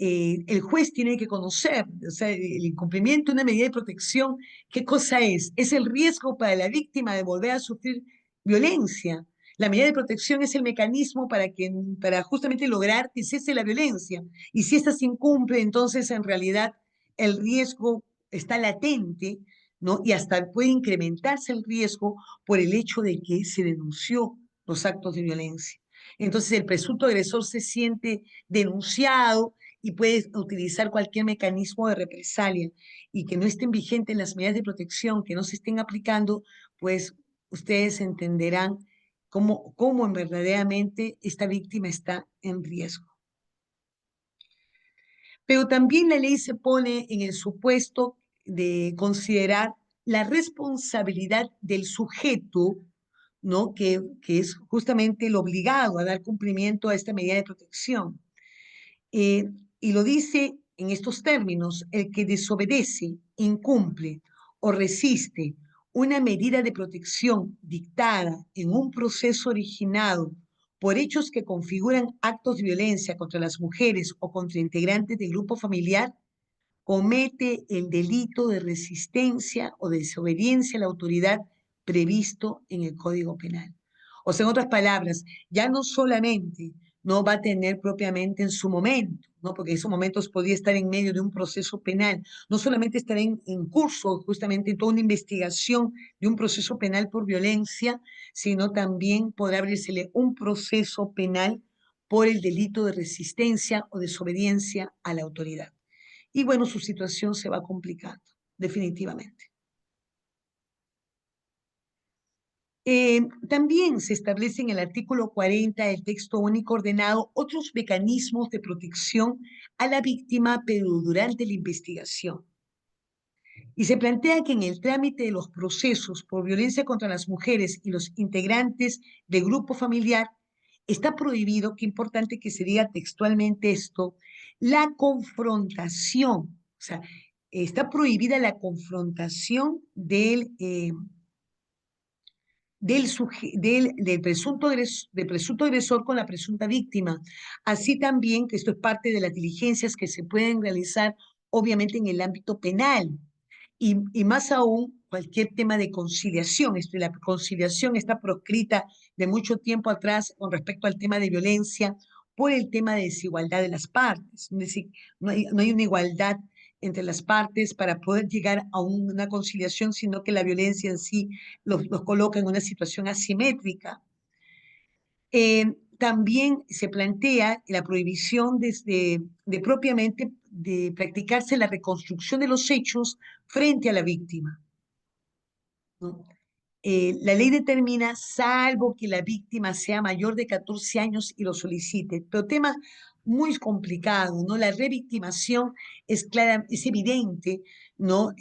el juez tiene que conocer, o sea, el incumplimiento de una medida de protección, ¿qué cosa es? Es el riesgo para la víctima de volver a sufrir violencia. La medida de protección es el mecanismo para justamente lograr que cese la violencia. Y si ésta se incumple, entonces en realidad el riesgo está latente, ¿no? Y hasta puede incrementarse el riesgo por el hecho de que se denunció los actos de violencia. Entonces el presunto agresor se siente denunciado y puede utilizar cualquier mecanismo de represalia y que no estén vigentes las medidas de protección, que no se estén aplicando, pues ustedes entenderán cómo verdaderamente esta víctima está en riesgo. Pero también la ley se pone en el supuesto de considerar la responsabilidad del sujeto, ¿no? Que es justamente el obligado a dar cumplimiento a esta medida de protección. Y lo dice en estos términos: el que desobedece, incumple o resiste una medida de protección dictada en un proceso originado por hechos que configuran actos de violencia contra las mujeres o contra integrantes del grupo familiar, comete el delito de resistencia o desobediencia a la autoridad previsto en el Código Penal. O sea, en otras palabras, ya no solamente no va a tener propiamente en su momento, ¿no? Porque en esos momentos podría estar en medio de un proceso penal, no solamente estará en curso justamente toda una investigación de un proceso penal por violencia, sino también podrá abrírsele un proceso penal por el delito de resistencia o desobediencia a la autoridad. Y bueno, su situación se va complicando, definitivamente. También se establece en el artículo 40 del texto único ordenado otros mecanismos de protección a la víctima, pero durante la investigación. Y se plantea que en el trámite de los procesos por violencia contra las mujeres y los integrantes del grupo familiar, está prohibido, qué importante que se diga textualmente esto, la confrontación. O sea, está prohibida la confrontación del presunto agresor con la presunta víctima. Así también que esto es parte de las diligencias que se pueden realizar, obviamente, en el ámbito penal. Y más aún, cualquier tema de conciliación. La conciliación está proscrita de mucho tiempo atrás con respecto al tema de violencia por el tema de desigualdad de las partes. Es decir, no hay una igualdad entre las partes para poder llegar a una conciliación, sino que la violencia en sí los coloca en una situación asimétrica. También se plantea la prohibición de propiamente de practicarse la reconstrucción de los hechos frente a la víctima, ¿no? La ley determina, salvo que la víctima sea mayor de 14 años y lo solicite, pero tema muy complicado, ¿no? La revictimación es clara, es evidente, ¿no?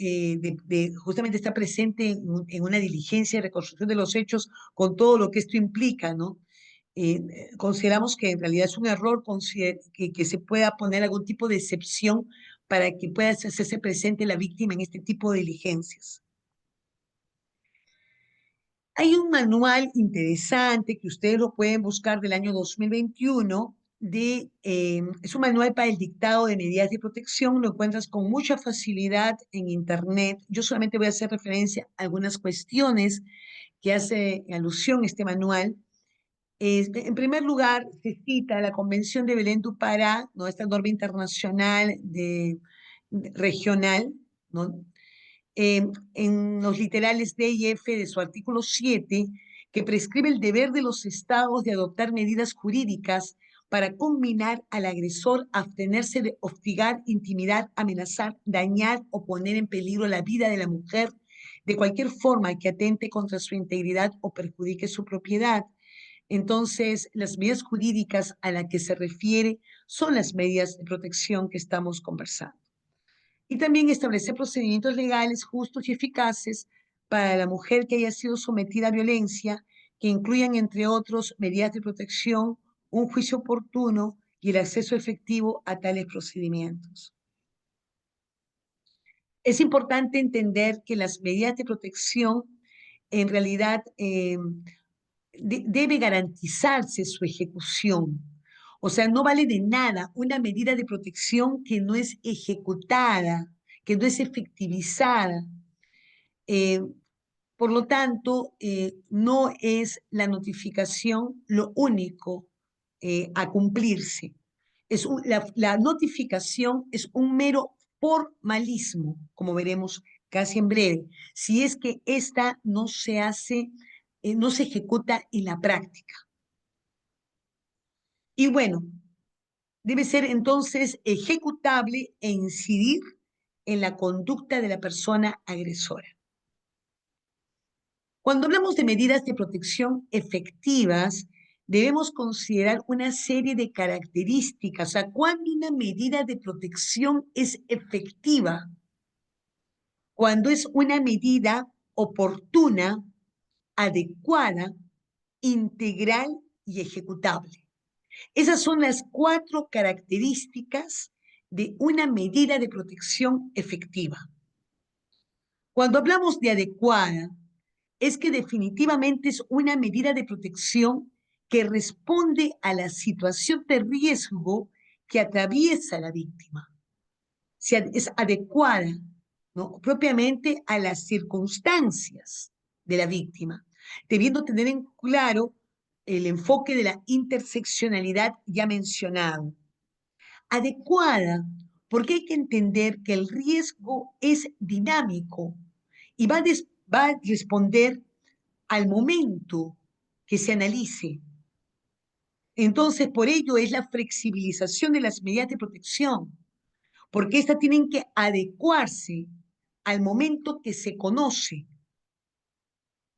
Justamente está presente en una diligencia de reconstrucción de los hechos con todo lo que esto implica, ¿no? Consideramos que en realidad es un error que se pueda poner algún tipo de excepción para que pueda hacerse presente la víctima en este tipo de diligencias. Hay un manual interesante que ustedes lo pueden buscar del año 2021 es un manual para el dictado de medidas de protección, lo encuentras con mucha facilidad en internet. Yo solamente voy a hacer referencia a algunas cuestiones que hace alusión a este manual. En primer lugar, se cita la Convención de Belén do Pará, ¿no? Esta norma internacional regional, ¿no? En los literales D y F de su artículo 7, que prescribe el deber de los estados de adoptar medidas jurídicas para combinar al agresor a abstenerse de hostigar, intimidar, amenazar, dañar o poner en peligro la vida de la mujer de cualquier forma que atente contra su integridad o perjudique su propiedad. Entonces, las medidas jurídicas a las que se refiere son las medidas de protección que estamos conversando. Y también establecer procedimientos legales justos y eficaces para la mujer que haya sido sometida a violencia, que incluyan, entre otros, medidas de protección, un juicio oportuno y el acceso efectivo a tales procedimientos. Es importante entender que las medidas de protección en realidad debe garantizarse su ejecución. O sea, no vale de nada una medida de protección que no es ejecutada, que no es efectivizada. Eh, por lo tanto, no es la notificación lo único a cumplirse. La notificación es un mero formalismo, como veremos casi en breve, si es que esta no se hace, no se ejecuta en la práctica. Y bueno, debe ser entonces ejecutable e incidir en la conducta de la persona agresora. Cuando hablamos de medidas de protección efectivas, debemos considerar una serie de características. O sea, cuando una medida de protección es efectiva, cuando es una medida oportuna, adecuada, integral y ejecutable. Esas son las 4 características de una medida de protección efectiva. Cuando hablamos de adecuada, es que definitivamente es una medida de protección que responde a la situación de riesgo que atraviesa la víctima. Es adecuada, ¿no? Propiamente a las circunstancias de la víctima, debiendo tener en claro el enfoque de la interseccionalidad ya mencionado. Adecuada, porque hay que entender que el riesgo es dinámico y va a responder al momento que se analice. Entonces, por ello es la flexibilización de las medidas de protección, porque estas tienen que adecuarse al momento que se conoce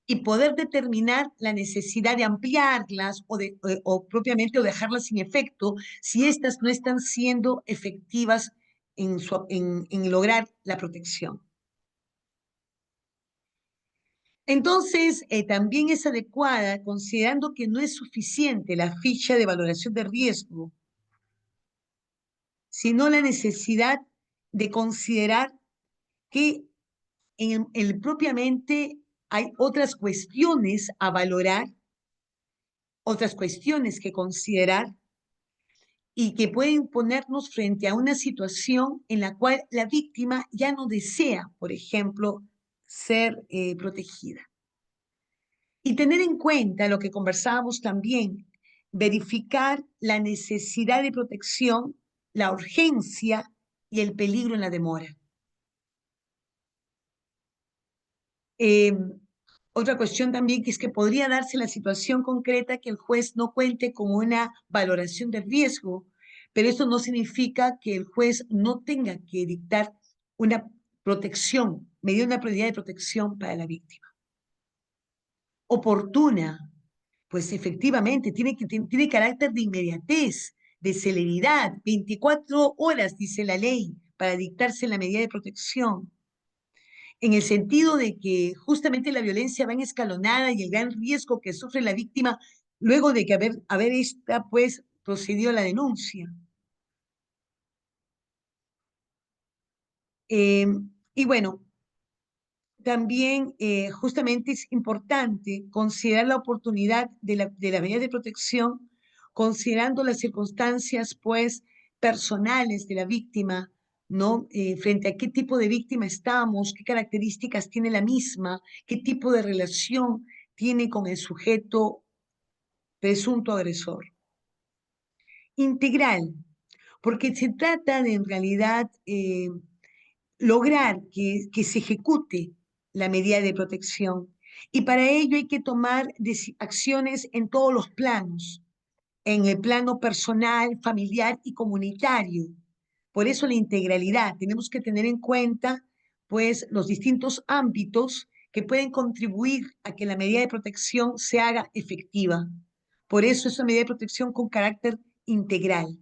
y poder determinar la necesidad de ampliarlas o propiamente o dejarlas sin efecto si estas no están siendo efectivas en lograr la protección. Entonces, también es adecuada considerando que no es suficiente la ficha de valoración de riesgo, sino la necesidad de considerar que en el propiamente hay otras cuestiones a valorar, otras cuestiones que considerar y que pueden ponernos frente a una situación en la cual la víctima ya no desea, por ejemplo, ser protegida. Y tener en cuenta lo que conversábamos también, verificar la necesidad de protección, la urgencia y el peligro en la demora. Eh, Otra cuestión también que es que podría darse la situación concreta que el juez no cuente con una valoración de riesgo, pero esto no significa que el juez no tenga que dictar una protección, medida una prioridad de protección para la víctima. Oportuna, pues efectivamente tiene carácter de inmediatez, de celeridad, 24 horas, dice la ley, para dictarse la medida de protección en el sentido de que justamente la violencia va en escalonada y el gran riesgo que sufre la víctima luego de que haber esta, pues, procedido a la denuncia. Eh, y bueno, también justamente es importante considerar la oportunidad de la medida de protección, considerando las circunstancias, pues, personales de la víctima, ¿no? Frente a qué tipo de víctima estamos, qué características tiene la misma, qué tipo de relación tiene con el sujeto presunto agresor. Integral, porque se trata de en realidad lograr que se ejecute la medida de protección. Y para ello hay que tomar acciones en todos los planos, en el plano personal, familiar y comunitario. Por eso la integralidad. Tenemos que tener en cuenta, pues, los distintos ámbitos que pueden contribuir a que la medida de protección se haga efectiva. Por eso es una medida de protección con carácter integral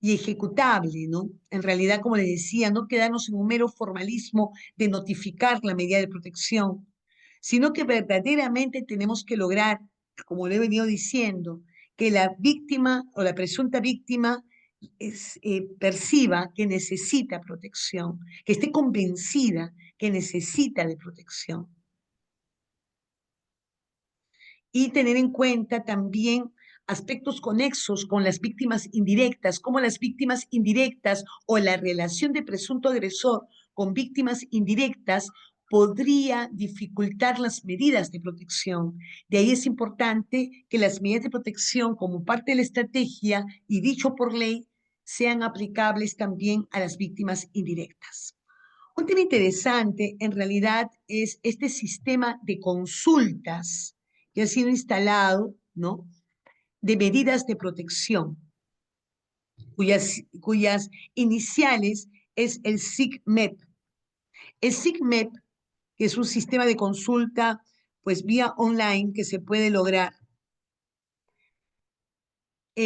y ejecutable, ¿no? En realidad, como les decía, no quedarnos en un mero formalismo de notificar la medida de protección, sino que verdaderamente tenemos que lograr, como le he venido diciendo, que la víctima o la presunta víctima perciba que necesita protección, que esté convencida que necesita de protección. Y tener en cuenta también aspectos conexos con las víctimas indirectas, como las víctimas indirectas o la relación de presunto agresor con víctimas indirectas podría dificultar las medidas de protección. De ahí es importante que las medidas de protección como parte de la estrategia y dicho por ley sean aplicables también a las víctimas indirectas. Un tema interesante en realidad es este sistema de consultas que ha sido instalado, ¿no? De medidas de protección, cuyas iniciales es el SIGMEP. El SIGMEP, que es un sistema de consulta, pues vía online que se puede lograr,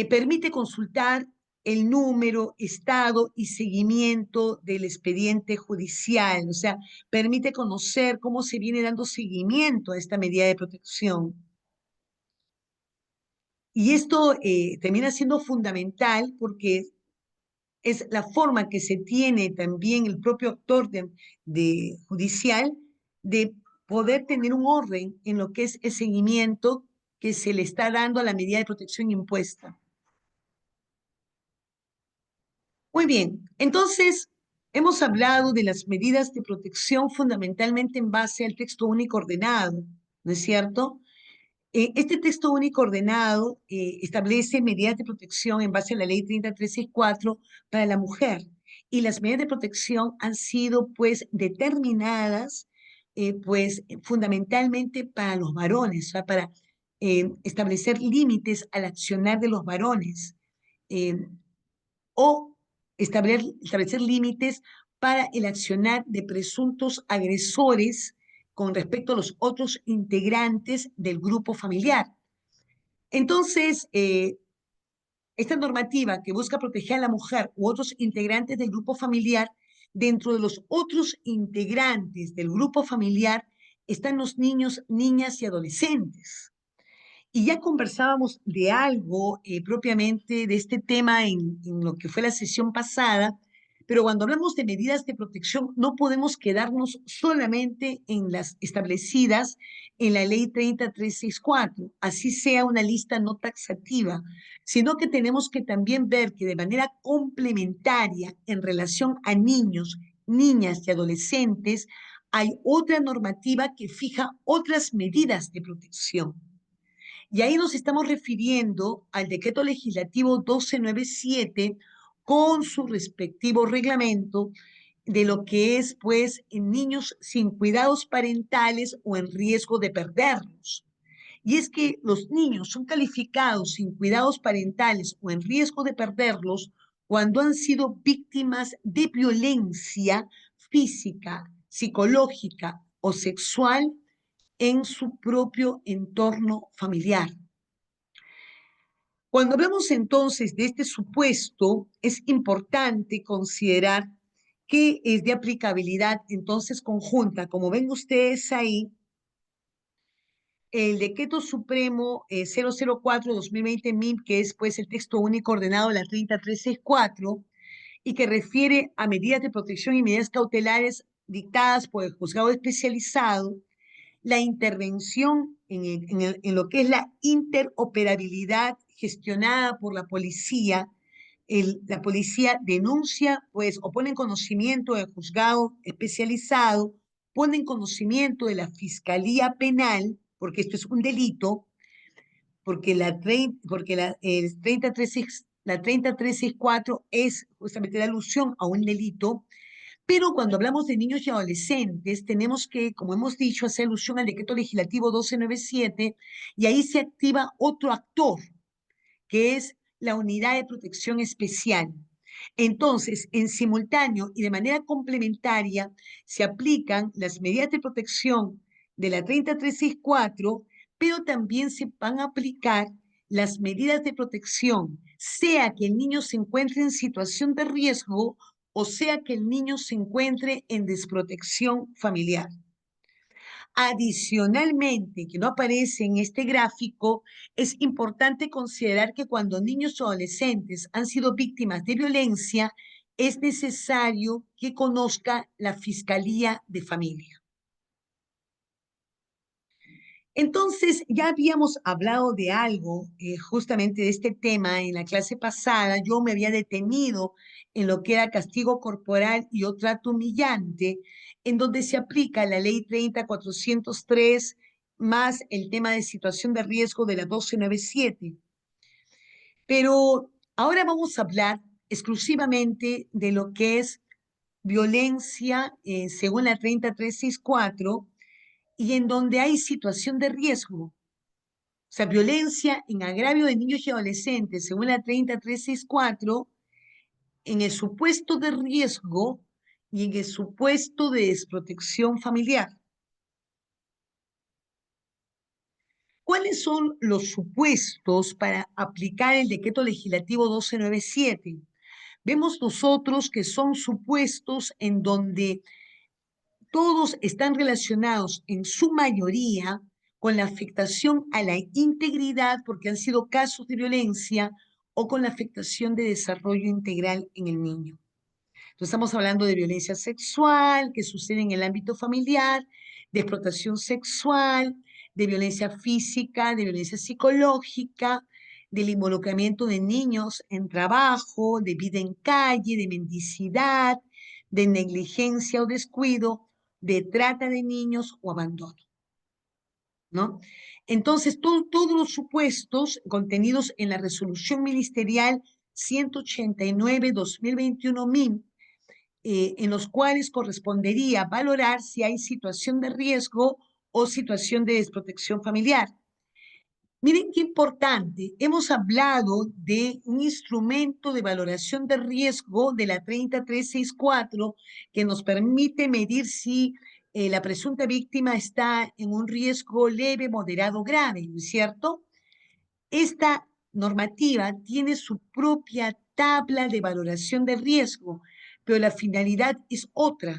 permite consultar el número, estado y seguimiento del expediente judicial, o sea, permite conocer cómo se viene dando seguimiento a esta medida de protección. Y esto termina siendo fundamental porque es la forma que se tiene también el propio actor de judicial de poder tener un orden en lo que es el seguimiento que se le está dando a la medida de protección impuesta. Muy bien, entonces hemos hablado de las medidas de protección fundamentalmente en base al texto único ordenado, ¿no es cierto? Este texto único ordenado establece medidas de protección en base a la ley 30.364 para la mujer y las medidas de protección han sido pues determinadas pues fundamentalmente para los varones, o sea, para establecer límites al accionar de los varones. Eh, o establecer límites para el accionar de presuntos agresores con respecto a los otros integrantes del grupo familiar. Entonces, esta normativa que busca proteger a la mujer u otros integrantes del grupo familiar dentro de los otros integrantes del grupo familiar están los niños, niñas y adolescentes. Y ya conversábamos de algo propiamente de este tema en lo que fue la sesión pasada, pero cuando hablamos de medidas de protección no podemos quedarnos solamente en las establecidas en la ley 30364, así sea una lista no taxativa, sino que tenemos que también ver que de manera complementaria en relación a niños, niñas y adolescentes, hay otra normativa que fija otras medidas de protección. Y ahí nos estamos refiriendo al decreto legislativo 1297 con su respectivo reglamento de lo que es, pues, en niños sin cuidados parentales o en riesgo de perderlos. Y es que los niños son calificados sin cuidados parentales o en riesgo de perderlos cuando han sido víctimas de violencia física, psicológica o sexual en su propio entorno familiar. Cuando hablamos entonces de este supuesto, es importante considerar que es de aplicabilidad entonces conjunta. Como ven ustedes ahí, el Decreto Supremo 004-2020 MIP, que es pues el texto único ordenado de la 30364 y que refiere a medidas de protección y medidas cautelares dictadas por el juzgado especializado, la intervención en lo que es la interoperabilidad gestionada por la policía. La policía denuncia, pues, o pone en conocimiento del juzgado especializado, pone en conocimiento de la Fiscalía Penal, porque esto es un delito, porque el 33, la 3364 es justamente la alusión a un delito, pero cuando hablamos de niños y adolescentes, tenemos que, como hemos dicho, hacer alusión al decreto legislativo 1297 y ahí se activa otro actor, que es la unidad de protección especial. Entonces, en simultáneo y de manera complementaria, se aplican las medidas de protección de la 30364, pero también se van a aplicar las medidas de protección, sea que el niño se encuentre en situación de riesgo o sea que el niño se encuentre en desprotección familiar. Adicionalmente, que no aparece en este gráfico, es importante considerar que cuando niños o adolescentes han sido víctimas de violencia, es necesario que conozca la Fiscalía de Familia. Entonces, ya habíamos hablado de algo, justamente de este tema en la clase pasada. Yo me había detenido en lo que era castigo corporal y o trato humillante, en donde se aplica la ley 30.403 más el tema de situación de riesgo de la 1297. Pero ahora vamos a hablar exclusivamente de lo que es violencia según la 30364 y en donde hay situación de riesgo. O sea, violencia en agravio de niños y adolescentes, según la 30364, en el supuesto de riesgo y en el supuesto de desprotección familiar. ¿Cuáles son los supuestos para aplicar el decreto legislativo 1297? Vemos nosotros que son supuestos en donde todos están relacionados en su mayoría con la afectación a la integridad porque han sido casos de violencia o con la afectación de desarrollo integral en el niño. Entonces estamos hablando de violencia sexual que sucede en el ámbito familiar, de explotación sexual, de violencia física, de violencia psicológica, del involucramiento de niños en trabajo, de vida en calle, de mendicidad, de negligencia o descuido, de trata de niños o abandono, ¿no? Entonces, todos los supuestos contenidos en la resolución ministerial 189-2021 MIM, en los cuales correspondería valorar si hay situación de riesgo o situación de desprotección familiar. Miren qué importante, hemos hablado de un instrumento de valoración de riesgo de la 30364 que nos permite medir si la presunta víctima está en un riesgo leve, moderado, grave, ¿no es cierto? Esta normativa tiene su propia tabla de valoración de riesgo, pero la finalidad es otra.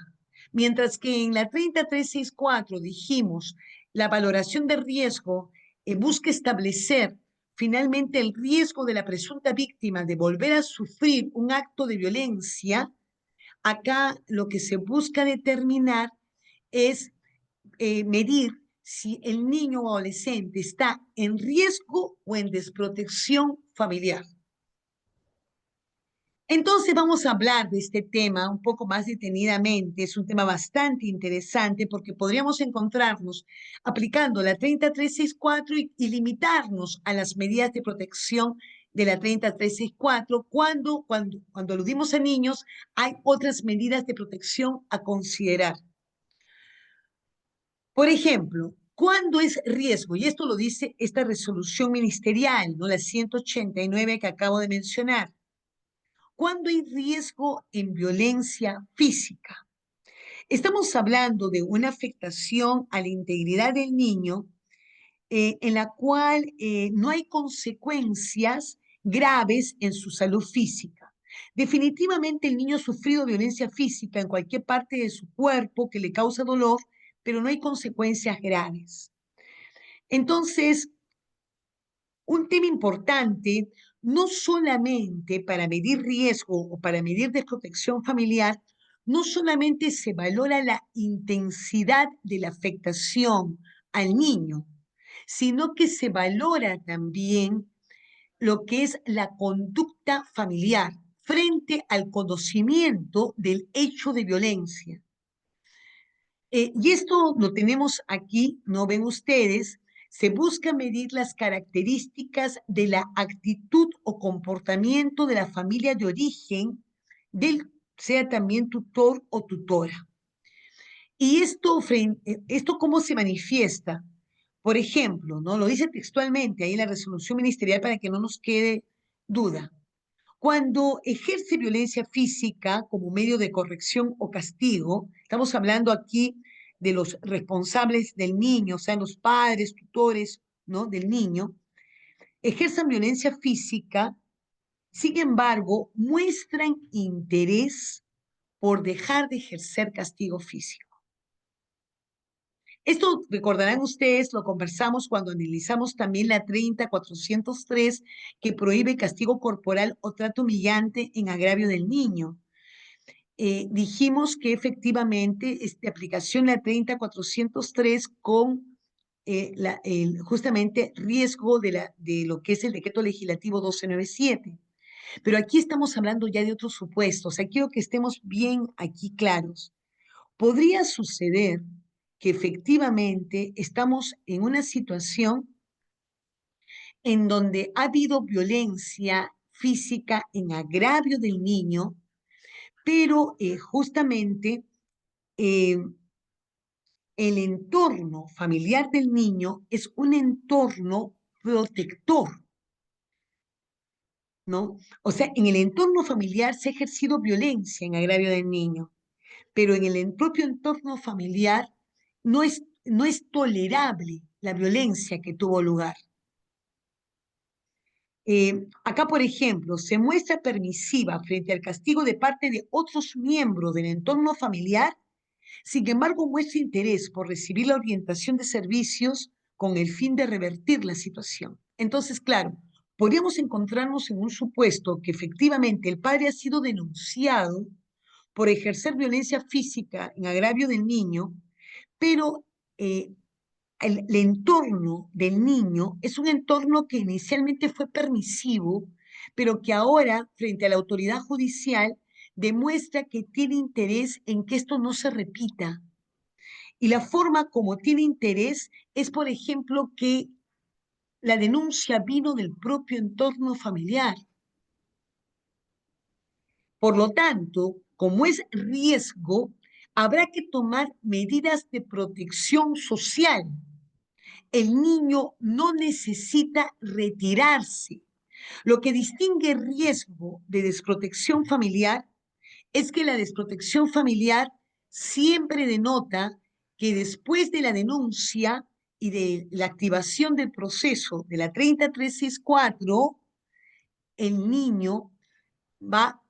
Mientras que en la 30364 dijimos, la valoración de riesgo busca establecer finalmente el riesgo de la presunta víctima de volver a sufrir un acto de violencia. Acá lo que se busca determinar es medir si el niño o adolescente está en riesgo o en desprotección familiar. Entonces vamos a hablar de este tema un poco más detenidamente. Es un tema bastante interesante porque podríamos encontrarnos aplicando la 30364 y limitarnos a las medidas de protección de la 30364 cuando aludimos a niños hay otras medidas de protección a considerar. Por ejemplo, ¿cuándo es riesgo? Y esto lo dice esta resolución ministerial, ¿no? La 189 que acabo de mencionar. ¿Cuándo hay riesgo en violencia física? Estamos hablando de una afectación a la integridad del niño en la cual no hay consecuencias graves en su salud física. Definitivamente el niño ha sufrido violencia física en cualquier parte de su cuerpo que le causa dolor, pero no hay consecuencias graves. Entonces, un tema importante, no solamente para medir riesgo o para medir desprotección familiar, no solamente se valora la intensidad de la afectación al niño, sino que se valora también lo que es la conducta familiar frente al conocimiento del hecho de violencia. Y esto lo tenemos aquí, ¿no ven ustedes? Se busca medir las características de la actitud o comportamiento de la familia de origen, sea también tutor o tutora. ¿Y esto cómo se manifiesta? Por ejemplo, ¿no? Lo dice textualmente ahí en la resolución ministerial para que no nos quede duda. Cuando ejerce violencia física como medio de corrección o castigo, estamos hablando aquí de los responsables del niño, o sea, los padres, tutores, ¿no? Del niño, ejerzan violencia física, sin embargo, muestran interés por dejar de ejercer castigo físico. Esto, recordarán ustedes, lo conversamos cuando analizamos también la 30403, que prohíbe castigo corporal o trato humillante en agravio del niño. Dijimos que efectivamente esta aplicación la 30403 con justamente riesgo de lo que es el decreto legislativo 1297. Pero aquí estamos hablando ya de otros supuestos. O sea, quiero que estemos bien aquí claros. Podría suceder que efectivamente estamos en una situación en donde ha habido violencia física en agravio del niño, pero justamente eh, el entorno familiar del niño es un entorno protector, ¿no? O sea, en el entorno familiar se ha ejercido violencia en agravio del niño, pero en el propio entorno familiar no es tolerable la violencia que tuvo lugar. Acá, por ejemplo, se muestra permisiva frente al castigo de parte de otros miembros del entorno familiar. Sin embargo, muestra interés por recibir la orientación de servicios con el fin de revertir la situación. Entonces, claro, podríamos encontrarnos en un supuesto que efectivamente el padre ha sido denunciado por ejercer violencia física en agravio del niño, pero el entorno del niño es un entorno que inicialmente fue permisivo, pero que ahora, frente a la autoridad judicial, demuestra que tiene interés en que esto no se repita. Y la forma como tiene interés es, por ejemplo, que la denuncia vino del propio entorno familiar. Por lo tanto, como es riesgo, habrá que tomar medidas de protección social. El niño no necesita retirarse. Lo que distingue riesgo de desprotección familiar es que la desprotección familiar siempre denota que después de la denuncia y de la activación del proceso de la 30364, el niño va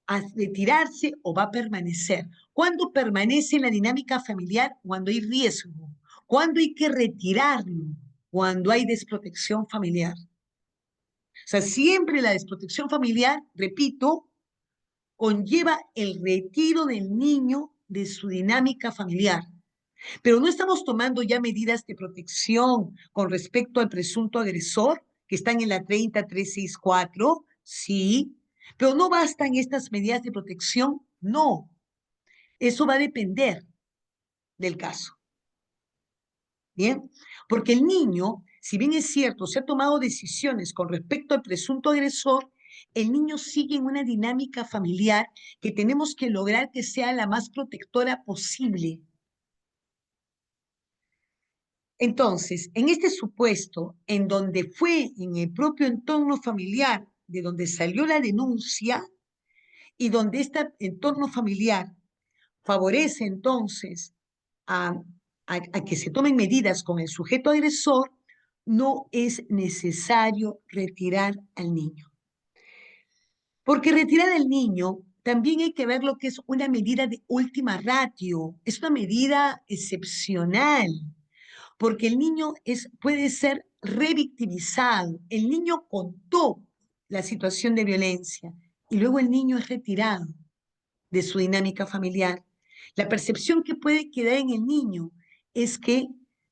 a retirarse o va a permanecer. ¿Cuándo permanece en la dinámica familiar? Cuando hay riesgo. ¿Cuándo hay que retirarlo? Cuando hay desprotección familiar. O sea, siempre la desprotección familiar, repito, conlleva el retiro del niño de su dinámica familiar. Pero no estamos tomando ya medidas de protección con respecto al presunto agresor, que están en la 30364, sí, pero no bastan estas medidas de protección, no. Eso va a depender del caso. Bien, porque el niño, si bien es cierto, se ha tomado decisiones con respecto al presunto agresor, el niño sigue en una dinámica familiar que tenemos que lograr que sea la más protectora posible. Entonces, en este supuesto, en donde fue en el propio entorno familiar de donde salió la denuncia y donde este entorno familiar favorece entonces a, a que se tomen medidas con el sujeto agresor, no es necesario retirar al niño. Porque retirar al niño también hay que ver lo que es una medida de última ratio, es una medida excepcional, porque el niño puede ser revictimizado. El niño contó la situación de violencia y luego el niño es retirado de su dinámica familiar. La percepción que puede quedar en el niño es que,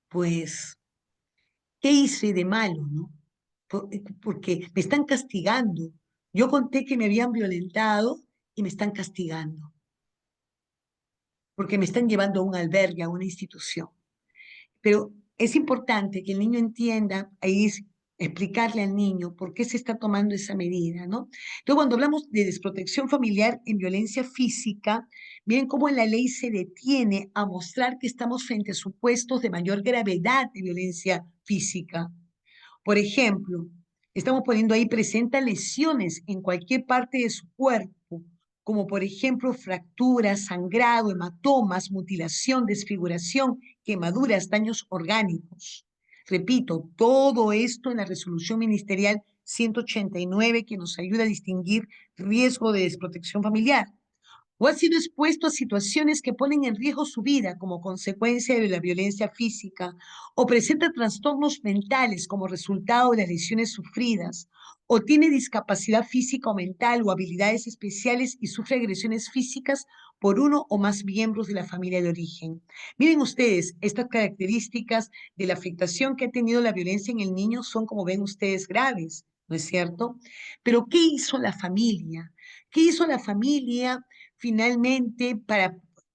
pues, ¿qué hice de malo, no? Porque me están castigando. Yo conté que me habían violentado y me están castigando, porque me están llevando a un albergue, a una institución. Pero es importante que el niño entienda, ahí es explicarle al niño por qué se está tomando esa medida, ¿no? Entonces, cuando hablamos de desprotección familiar en violencia física, miren cómo la ley se detiene a mostrar que estamos frente a supuestos de mayor gravedad de violencia física. Por ejemplo, estamos poniendo ahí presenta lesiones en cualquier parte de su cuerpo, como por ejemplo fracturas, sangrado, hematomas, mutilación, desfiguración, quemaduras, daños orgánicos. Repito, todo esto en la resolución ministerial 189 que nos ayuda a distinguir riesgo de desprotección familiar o ha sido expuesto a situaciones que ponen en riesgo su vida como consecuencia de la violencia física, o presenta trastornos mentales como resultado de las lesiones sufridas, o tiene discapacidad física o mental o habilidades especiales y sufre agresiones físicas por uno o más miembros de la familia de origen. Miren ustedes, estas características de la afectación que ha tenido la violencia en el niño son, como ven ustedes, graves, ¿no es cierto? Pero ¿qué hizo la familia? ¿Qué hizo la familia finalmente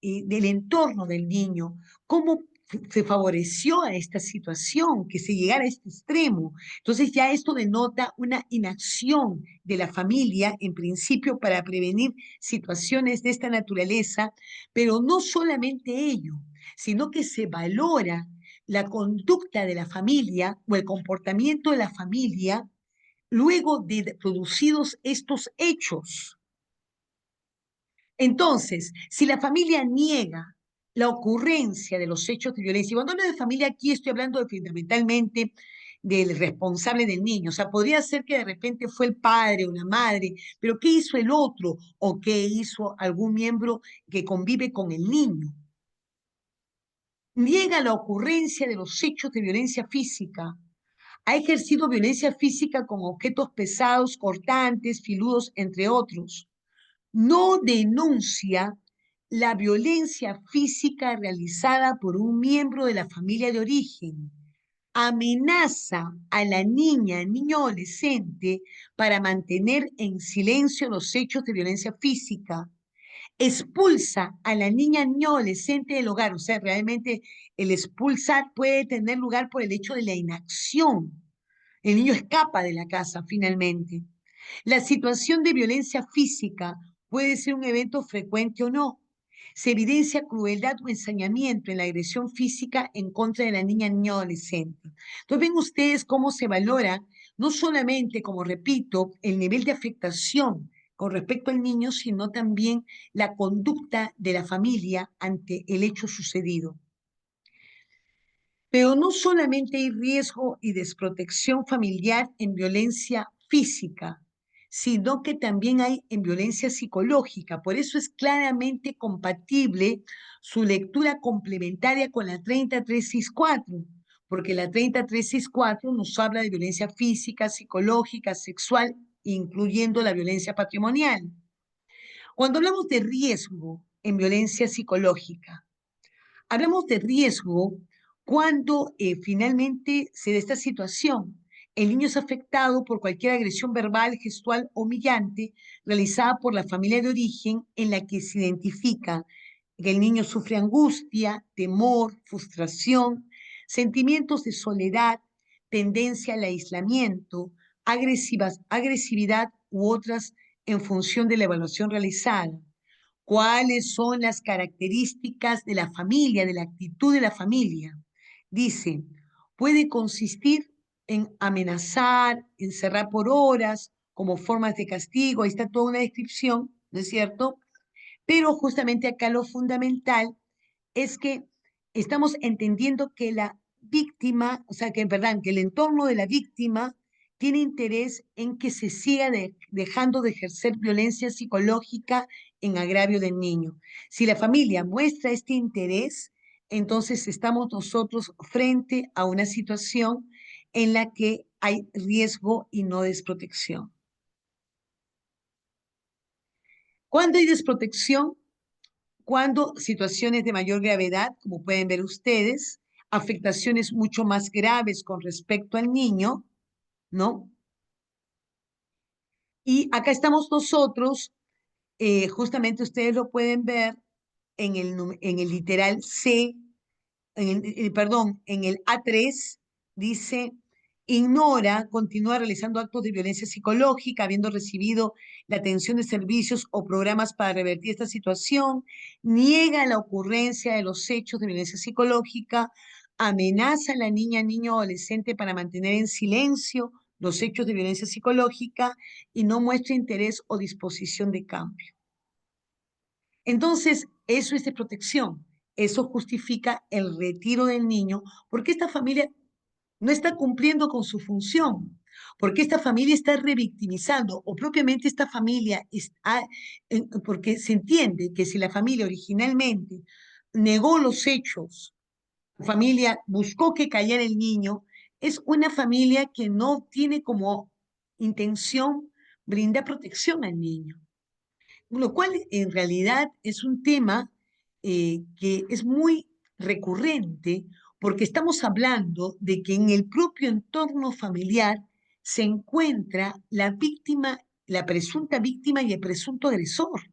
del entorno del niño? ¿Cómo se favoreció a esta situación, que se llegara a este extremo? Entonces ya esto denota una inacción de la familia, en principio, para prevenir situaciones de esta naturaleza, pero no solamente ello, sino que se valora la conducta de la familia o el comportamiento de la familia luego de producidos estos hechos. Entonces, si la familia niega la ocurrencia de los hechos de violencia, y cuando hablo de familia aquí estoy hablando fundamentalmente del responsable del niño, o sea, podría ser que de repente fue el padre o la madre, pero ¿qué hizo el otro o qué hizo algún miembro que convive con el niño? Niega la ocurrencia de los hechos de violencia física, ha ejercido violencia física con objetos pesados, cortantes, filudos, entre otros. No denuncia la violencia física realizada por un miembro de la familia de origen. Amenaza a la niña, niño adolescente, para mantener en silencio los hechos de violencia física. Expulsa a la niña, niño adolescente del hogar. O sea, realmente el expulsar puede tener lugar por el hecho de la inacción. El niño escapa de la casa finalmente. La situación de violencia física puede ser un evento frecuente o no. Se evidencia crueldad o ensañamiento en la agresión física en contra de la niña, niño adolescente. Entonces ven ustedes cómo se valora no solamente, como repito, el nivel de afectación con respecto al niño, sino también la conducta de la familia ante el hecho sucedido. Pero no solamente hay riesgo y desprotección familiar en violencia física, sino que también hay en violencia psicológica. Por eso es claramente compatible su lectura complementaria con la 30364, porque la 30364 nos habla de violencia física, psicológica, sexual, incluyendo la violencia patrimonial. Cuando hablamos de riesgo en violencia psicológica, hablamos de riesgo cuando finalmente se da esta situación. El niño es afectado por cualquier agresión verbal, gestual o humillante realizada por la familia de origen en la que se identifica que el niño sufre angustia, temor, frustración, sentimientos de soledad, tendencia al aislamiento, agresividad u otras en función de la evaluación realizada. ¿Cuáles son las características de la familia, de la actitud de la familia? Dice, puede consistir en amenazar, encerrar por horas, como formas de castigo, ahí está toda una descripción, ¿no es cierto? Pero justamente acá lo fundamental es que estamos entendiendo que la víctima, o sea, que, perdón, que el entorno de la víctima tiene interés en que se siga dejando de ejercer violencia psicológica en agravio del niño. Si la familia muestra este interés, entonces estamos nosotros frente a una situación en la que hay riesgo y no desprotección. Cuando hay desprotección, cuando situaciones de mayor gravedad, como pueden ver ustedes, afectaciones mucho más graves con respecto al niño, ¿no? Y acá estamos nosotros, justamente ustedes lo pueden ver en el literal C, perdón, en el A3, dice, ignora, continúa realizando actos de violencia psicológica, habiendo recibido la atención de servicios o programas para revertir esta situación, niega la ocurrencia de los hechos de violencia psicológica, amenaza a la niña, niño o adolescente para mantener en silencio los hechos de violencia psicológica y no muestra interés o disposición de cambio. Entonces, eso es de protección. Eso justifica el retiro del niño porque esta familia no está cumpliendo con su función, porque esta familia está revictimizando o propiamente esta familia está, porque se entiende que si la familia originalmente negó los hechos, la familia buscó que callara el niño, es una familia que no tiene como intención brindar protección al niño, lo cual en realidad es un tema que es muy recurrente porque estamos hablando de que en el propio entorno familiar se encuentra la víctima, la presunta víctima y el presunto agresor.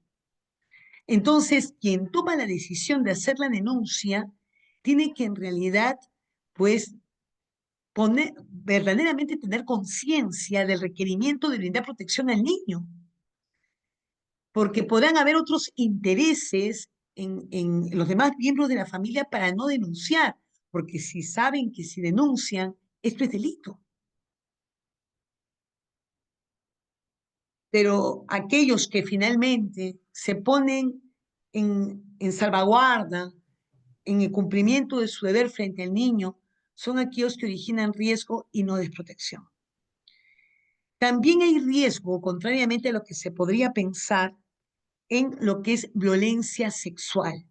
Entonces, quien toma la decisión de hacer la denuncia tiene que en realidad, pues, verdaderamente tener conciencia del requerimiento de brindar protección al niño, porque podrán haber otros intereses en los demás miembros de la familia para no denunciar, porque si saben que si denuncian, esto es delito. Pero aquellos que finalmente se ponen en salvaguarda, en el cumplimiento de su deber frente al niño, son aquellos que originan riesgo y no desprotección. También hay riesgo, contrariamente a lo que se podría pensar, en lo que es violencia sexual.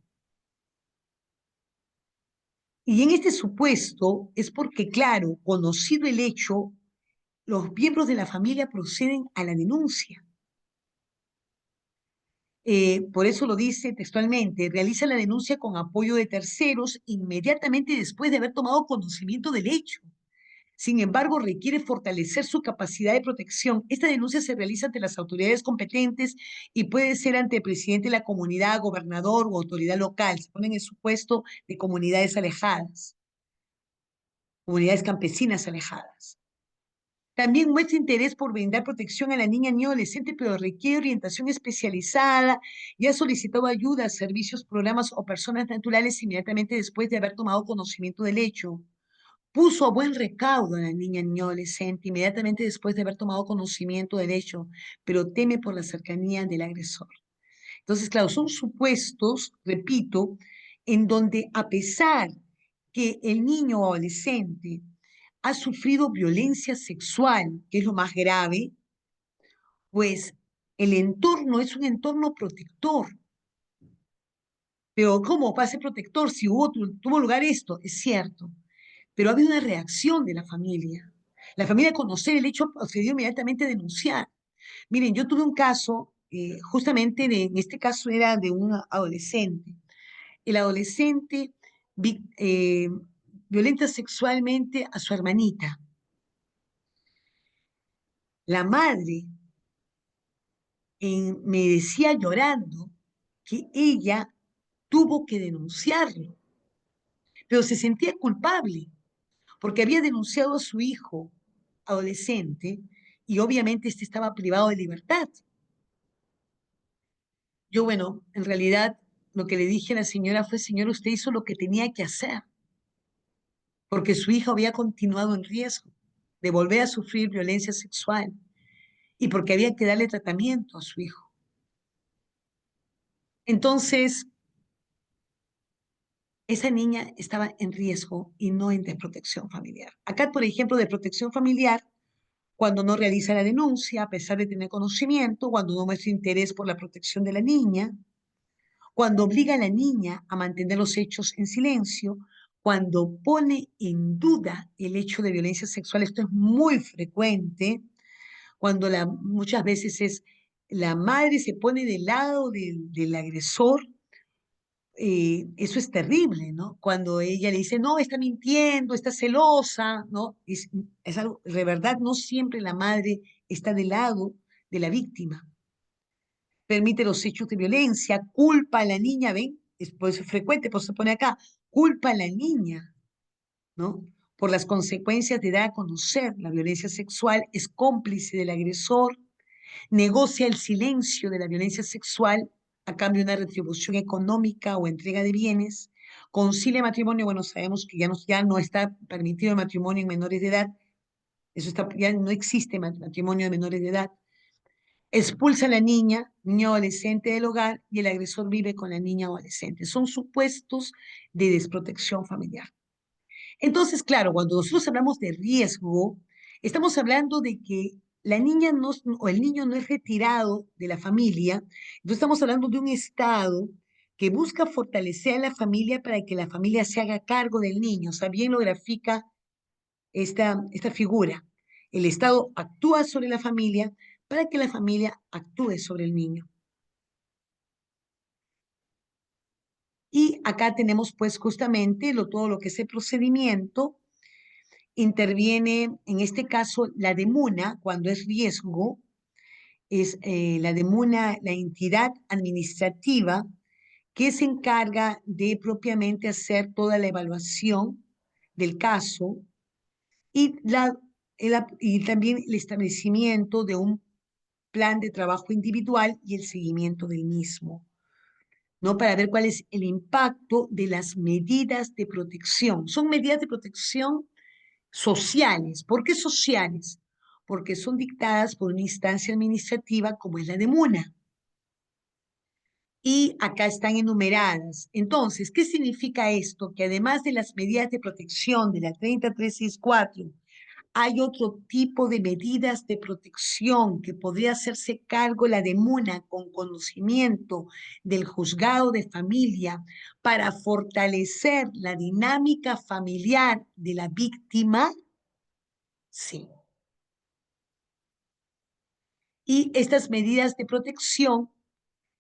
Y en este supuesto es porque, claro, conocido el hecho, los miembros de la familia proceden a la denuncia. Por eso lo dice textualmente, realiza la denuncia con apoyo de terceros inmediatamente después de haber tomado conocimiento del hecho. Sin embargo, requiere fortalecer su capacidad de protección. Esta denuncia se realiza ante las autoridades competentes y puede ser ante el presidente de la comunidad, gobernador o autoridad local. Se pone en el supuesto de comunidades alejadas, comunidades campesinas alejadas. También muestra interés por brindar protección a la niña ni adolescente, pero requiere orientación especializada y ha solicitado ayuda, servicios, programas o personas naturales inmediatamente después de haber tomado conocimiento del hecho. Puso a buen recaudo a la niña ni adolescente inmediatamente después de haber tomado conocimiento del hecho, pero teme por la cercanía del agresor. Entonces, claro, son supuestos, repito, en donde a pesar que el niño o adolescente ha sufrido violencia sexual, que es lo más grave, Pues el entorno es un entorno protector. Pero ¿cómo va a ser protector si tuvo lugar esto? Es cierto, pero ha habido una reacción de la familia. La familia, al conocer el hecho, procedió inmediatamente a denunciar. Miren, yo tuve un caso, justamente en este caso era de un adolescente. El adolescente violenta sexualmente a su hermanita. La madre me decía llorando que ella tuvo que denunciarlo, pero se sentía culpable porque había denunciado a su hijo adolescente y obviamente este estaba privado de libertad. Yo, bueno, en realidad lo que le dije a la señora fue, señora, usted hizo lo que tenía que hacer, porque su hijo había continuado en riesgo de volver a sufrir violencia sexual y porque había que darle tratamiento a su hijo. Entonces, esa niña estaba en riesgo y no en desprotección familiar. Acá, por ejemplo, de protección familiar, cuando no realiza la denuncia, a pesar de tener conocimiento, cuando no muestra interés por la protección de la niña, cuando obliga a la niña a mantener los hechos en silencio, cuando pone en duda el hecho de violencia sexual, esto es muy frecuente, cuando muchas veces es la madre se pone del lado del agresor, eso es terrible, ¿no? Cuando ella le dice, no, está mintiendo, está celosa, ¿no? Es algo, de verdad, no siempre la madre está del lado de la víctima. Permite los hechos de violencia, culpa a la niña, ¿ven? Por eso es frecuente, por eso se pone acá, culpa a la niña, ¿no? Por las consecuencias de dar a conocer la violencia sexual, es cómplice del agresor, negocia el silencio de la violencia sexual a cambio de una retribución económica o entrega de bienes, concilia matrimonio, bueno, sabemos que ya no está permitido el matrimonio en menores de edad, eso está, ya no existe matrimonio de menores de edad, expulsa a la niña, niña adolescente del hogar y el agresor vive con la niña adolescente. Son supuestos de desprotección familiar. Entonces, claro, cuando nosotros hablamos de riesgo, estamos hablando de que la niña no, o el niño no es retirado de la familia, entonces estamos hablando de un Estado que busca fortalecer a la familia para que la familia se haga cargo del niño. O sea, bien lo grafica esta figura. El Estado actúa sobre la familia para que la familia actúe sobre el niño. Y acá tenemos pues justamente todo lo que es el procedimiento. Interviene, en este caso, la DEMUNA, cuando es riesgo, es la DEMUNA, la entidad administrativa que se encarga de propiamente hacer toda la evaluación del caso y, y también el establecimiento de un plan de trabajo individual y el seguimiento del mismo, ¿no? Para ver cuál es el impacto de las medidas de protección. Son medidas de protección sociales. ¿Por qué sociales? Porque son dictadas por una instancia administrativa como es la de MUNA. Y acá están enumeradas. Entonces, ¿qué significa esto? Que además de las medidas de protección de la 30364, hay otro tipo de medidas de protección que podría hacerse cargo la de MUNA con conocimiento del juzgado de familia para fortalecer la dinámica familiar de la víctima. Sí. Y estas medidas de protección,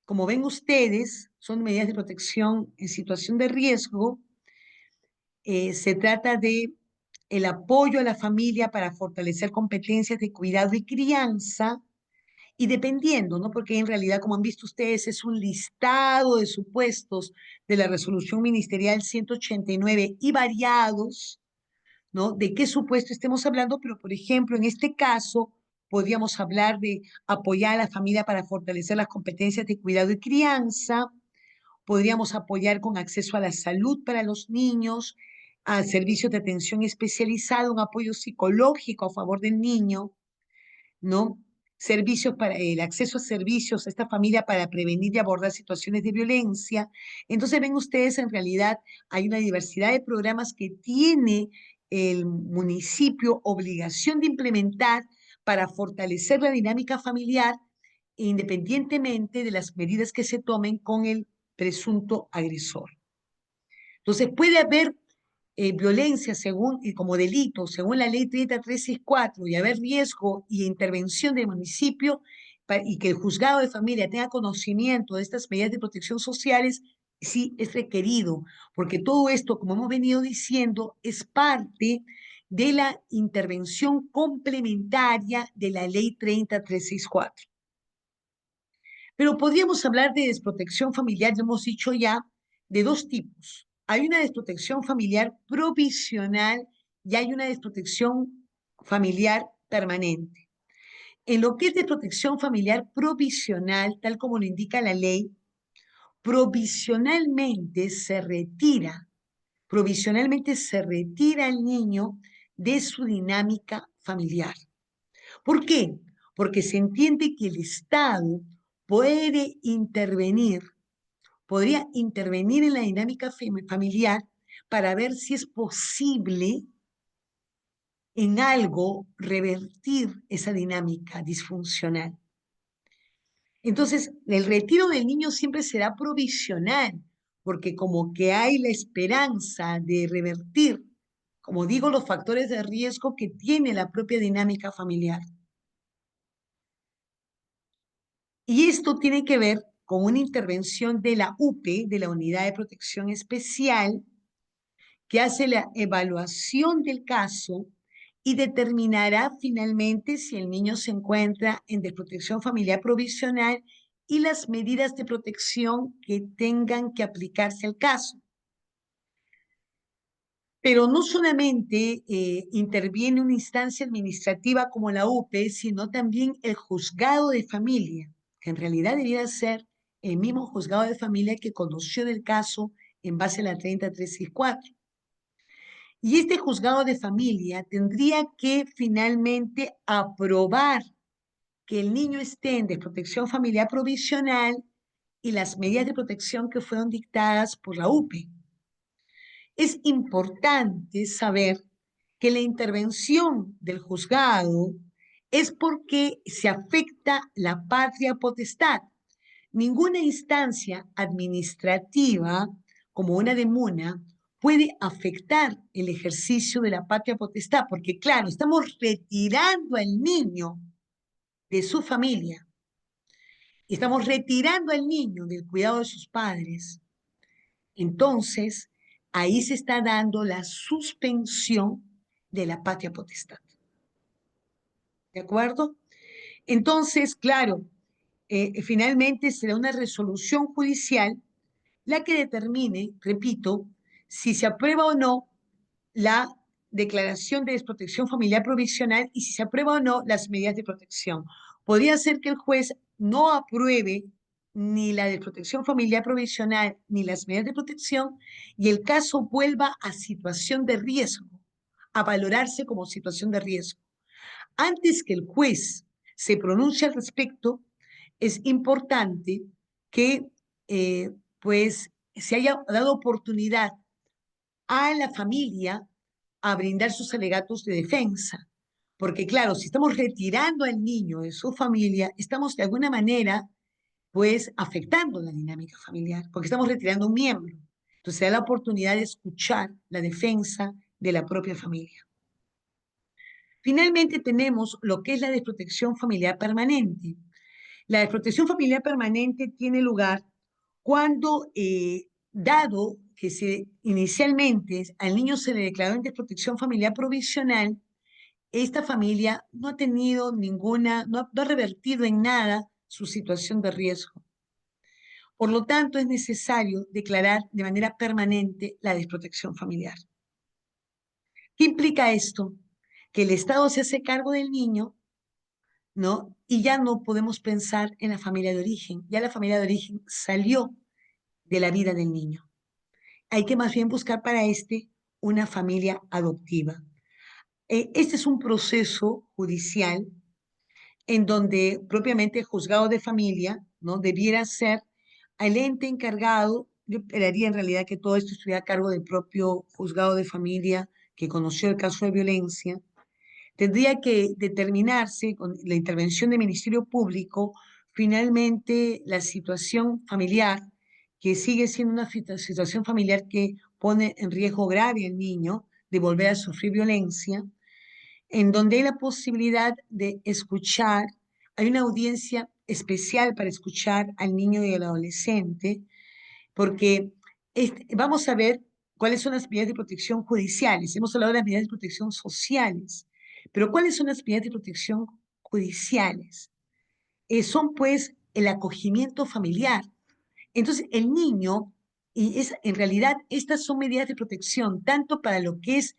como ven ustedes, son medidas de protección en situación de riesgo. Se trata de el apoyo a la familia para fortalecer competencias de cuidado y crianza, y dependiendo, ¿no? Porque en realidad, como han visto ustedes, es un listado de supuestos de la resolución ministerial 189 y variados, ¿no? De qué supuesto estemos hablando, pero por ejemplo, en este caso, podríamos hablar de apoyar a la familia para fortalecer las competencias de cuidado y crianza, podríamos apoyar con acceso a la salud para los niños, a servicios de atención especializada, un apoyo psicológico a favor del niño, ¿no? Servicios para el acceso a servicios a esta familia para prevenir y abordar situaciones de violencia. Entonces, ven ustedes, en realidad hay una diversidad de programas que tiene el municipio obligación de implementar para fortalecer la dinámica familiar independientemente de las medidas que se tomen con el presunto agresor. Entonces, puede haber violencia según, y como delito, según la ley 30364, y haber riesgo y intervención del municipio, y que el juzgado de familia tenga conocimiento de estas medidas de protección sociales, sí es requerido, porque todo esto, como hemos venido diciendo, es parte de la intervención complementaria de la ley 30364. Pero podríamos hablar de desprotección familiar, ya hemos dicho ya, de dos tipos. Hay una desprotección familiar provisional y hay una desprotección familiar permanente. En lo que es desprotección familiar provisional, tal como lo indica la ley, provisionalmente se retira al niño de su dinámica familiar. ¿Por qué? Porque se entiende que el Estado puede intervenir, podría intervenir en la dinámica familiar para ver si es posible en algo revertir esa dinámica disfuncional. Entonces, el retiro del niño siempre será provisional, porque como que hay la esperanza de revertir, como digo, los factores de riesgo que tiene la propia dinámica familiar. Y esto tiene que ver con una intervención de la UPE, de la Unidad de Protección Especial, que hace la evaluación del caso y determinará finalmente si el niño se encuentra en desprotección familiar provisional y las medidas de protección que tengan que aplicarse al caso. Pero no solamente interviene una instancia administrativa como la UPE, sino también el juzgado de familia, que en realidad debiera ser el mismo juzgado de familia que conoció del caso en base a la 30364. Y este juzgado de familia tendría que finalmente aprobar que el niño esté en desprotección familiar provisional y las medidas de protección que fueron dictadas por la UPE. Es importante saber que la intervención del juzgado es porque se afecta la patria potestad. Ninguna instancia administrativa, como una demuna, puede afectar el ejercicio de la patria potestad, porque claro, estamos retirando al niño de su familia, estamos retirando al niño del cuidado de sus padres. Entonces, ahí se está dando la suspensión de la patria potestad. ¿De acuerdo? Entonces, claro, finalmente será una resolución judicial la que determine, repito, si se aprueba o no la declaración de desprotección familiar provisional y si se aprueba o no las medidas de protección. Podría ser que el juez no apruebe ni la desprotección familiar provisional ni las medidas de protección y el caso vuelva a situación de riesgo, a valorarse como situación de riesgo. Antes que el juez se pronuncie al respecto, es importante que pues se haya dado oportunidad a la familia a brindar sus alegatos de defensa. Porque claro, si estamos retirando al niño de su familia, estamos de alguna manera pues afectando la dinámica familiar, porque estamos retirando un miembro. Entonces se da la oportunidad de escuchar la defensa de la propia familia. Finalmente tenemos lo que es la desprotección familiar permanente. La desprotección familiar permanente tiene lugar cuando, dado que inicialmente al niño se le declaró en desprotección familiar provisional, esta familia no ha tenido no ha revertido en nada su situación de riesgo. Por lo tanto, es necesario declarar de manera permanente la desprotección familiar. ¿Qué implica esto? Que el Estado se hace cargo del niño, ¿no? Y ya no podemos pensar en la familia de origen. Ya la familia de origen salió de la vida del niño. Hay que más bien buscar para una familia adoptiva. Este es un proceso judicial en donde propiamente el juzgado de familia, ¿no? Debiera ser el ente encargado. Yo esperaría en realidad que todo esto estuviera a cargo del propio juzgado de familia que conoció el caso de violencia, Tendría que determinarse con la intervención del Ministerio Público, finalmente la situación familiar, que sigue siendo una situación familiar que pone en riesgo grave al niño de volver a sufrir violencia, en donde hay la posibilidad de escuchar, hay una audiencia especial para escuchar al niño y al adolescente, porque vamos a ver cuáles son las medidas de protección judiciales. Hemos hablado de las medidas de protección sociales, pero ¿cuáles son las medidas de protección judiciales? Son pues el acogimiento familiar. Entonces, el niño, en realidad, estas son medidas de protección, tanto para lo que es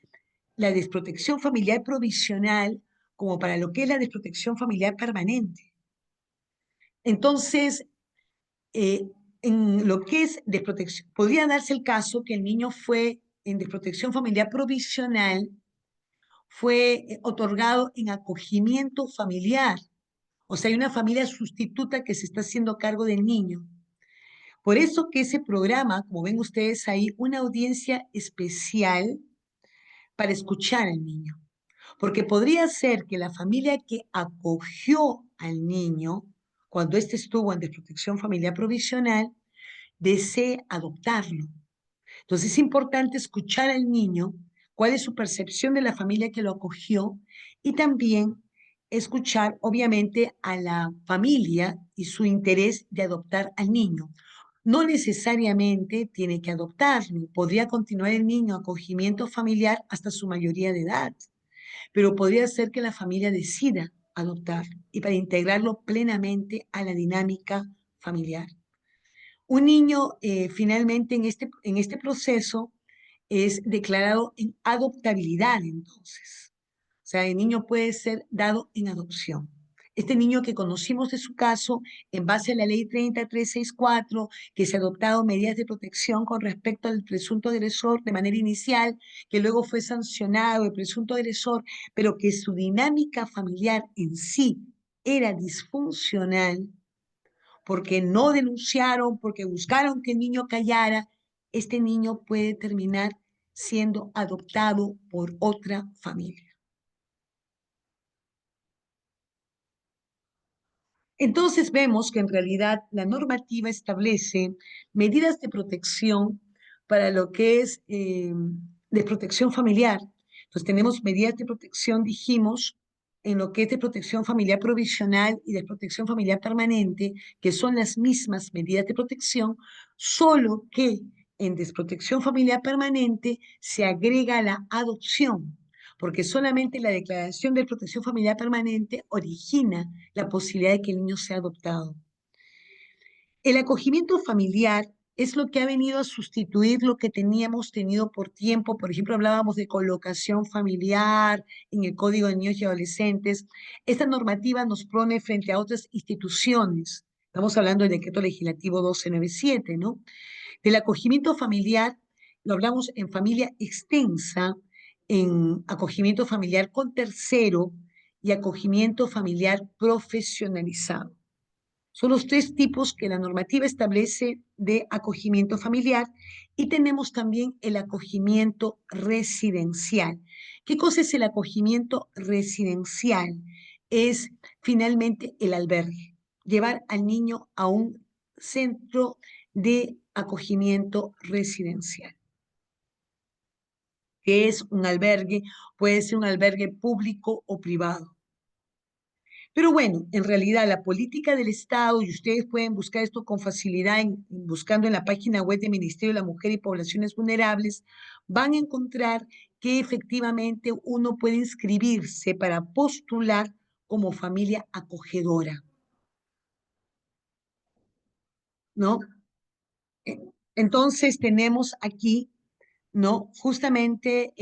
la desprotección familiar provisional como para lo que es la desprotección familiar permanente. Entonces, eh, en lo que es desprotección, podría darse el caso que el niño fue en desprotección familiar provisional, fue otorgado en acogimiento familiar. O sea, hay una familia sustituta que se está haciendo cargo del niño. Por eso que ese programa, como ven ustedes ahí, una audiencia especial para escuchar al niño. Porque podría ser que la familia que acogió al niño, cuando éste estuvo en desprotección familiar provisional, desee adoptarlo. Entonces es importante escuchar al niño, cuál es su percepción de la familia que lo acogió y también escuchar, obviamente, a la familia y su interés de adoptar al niño. No necesariamente tiene que adoptarlo, podría continuar el niño acogimiento familiar hasta su mayoría de edad, pero podría ser que la familia decida adoptarlo y para integrarlo plenamente a la dinámica familiar. Un niño finalmente en este proceso es declarado en adoptabilidad entonces. O sea, el niño puede ser dado en adopción. Este niño que conocimos de su caso, en base a la ley 30364, que se ha adoptado medidas de protección con respecto al presunto agresor de manera inicial, que luego fue sancionado el presunto agresor, pero que su dinámica familiar en sí era disfuncional, porque no denunciaron, porque buscaron que el niño callara, este niño puede terminar siendo adoptado por otra familia. Entonces vemos que en realidad la normativa establece medidas de protección para lo que es de protección familiar. Entonces tenemos medidas de protección, dijimos, en lo que es de protección familiar provisional y de protección familiar permanente, que son las mismas medidas de protección, solo que en desprotección familiar permanente se agrega la adopción, porque solamente la declaración de protección familiar permanente origina la posibilidad de que el niño sea adoptado. El acogimiento familiar es lo que ha venido a sustituir lo que teníamos tenido por tiempo. Por ejemplo, hablábamos de colocación familiar en el Código de Niños y Adolescentes. Esta normativa nos pone frente a otras instituciones. Estamos hablando del Decreto Legislativo 1297, ¿no? Del acogimiento familiar, lo hablamos en familia extensa, en acogimiento familiar con tercero y acogimiento familiar profesionalizado. Son los tres tipos que la normativa establece de acogimiento familiar y tenemos también el acogimiento residencial. ¿Qué cosa es el acogimiento residencial? Es finalmente el albergue, llevar al niño a un centro de acogimiento residencial, que es un albergue, puede ser un albergue público o privado. Pero bueno, en realidad la política del Estado, y ustedes pueden buscar esto con facilidad buscando en la página web del Ministerio de la Mujer y Poblaciones Vulnerables, van a encontrar que efectivamente uno puede inscribirse para postular como familia acogedora, ¿no? Eh, Entonces tenemos aquí, ¿no? Justamente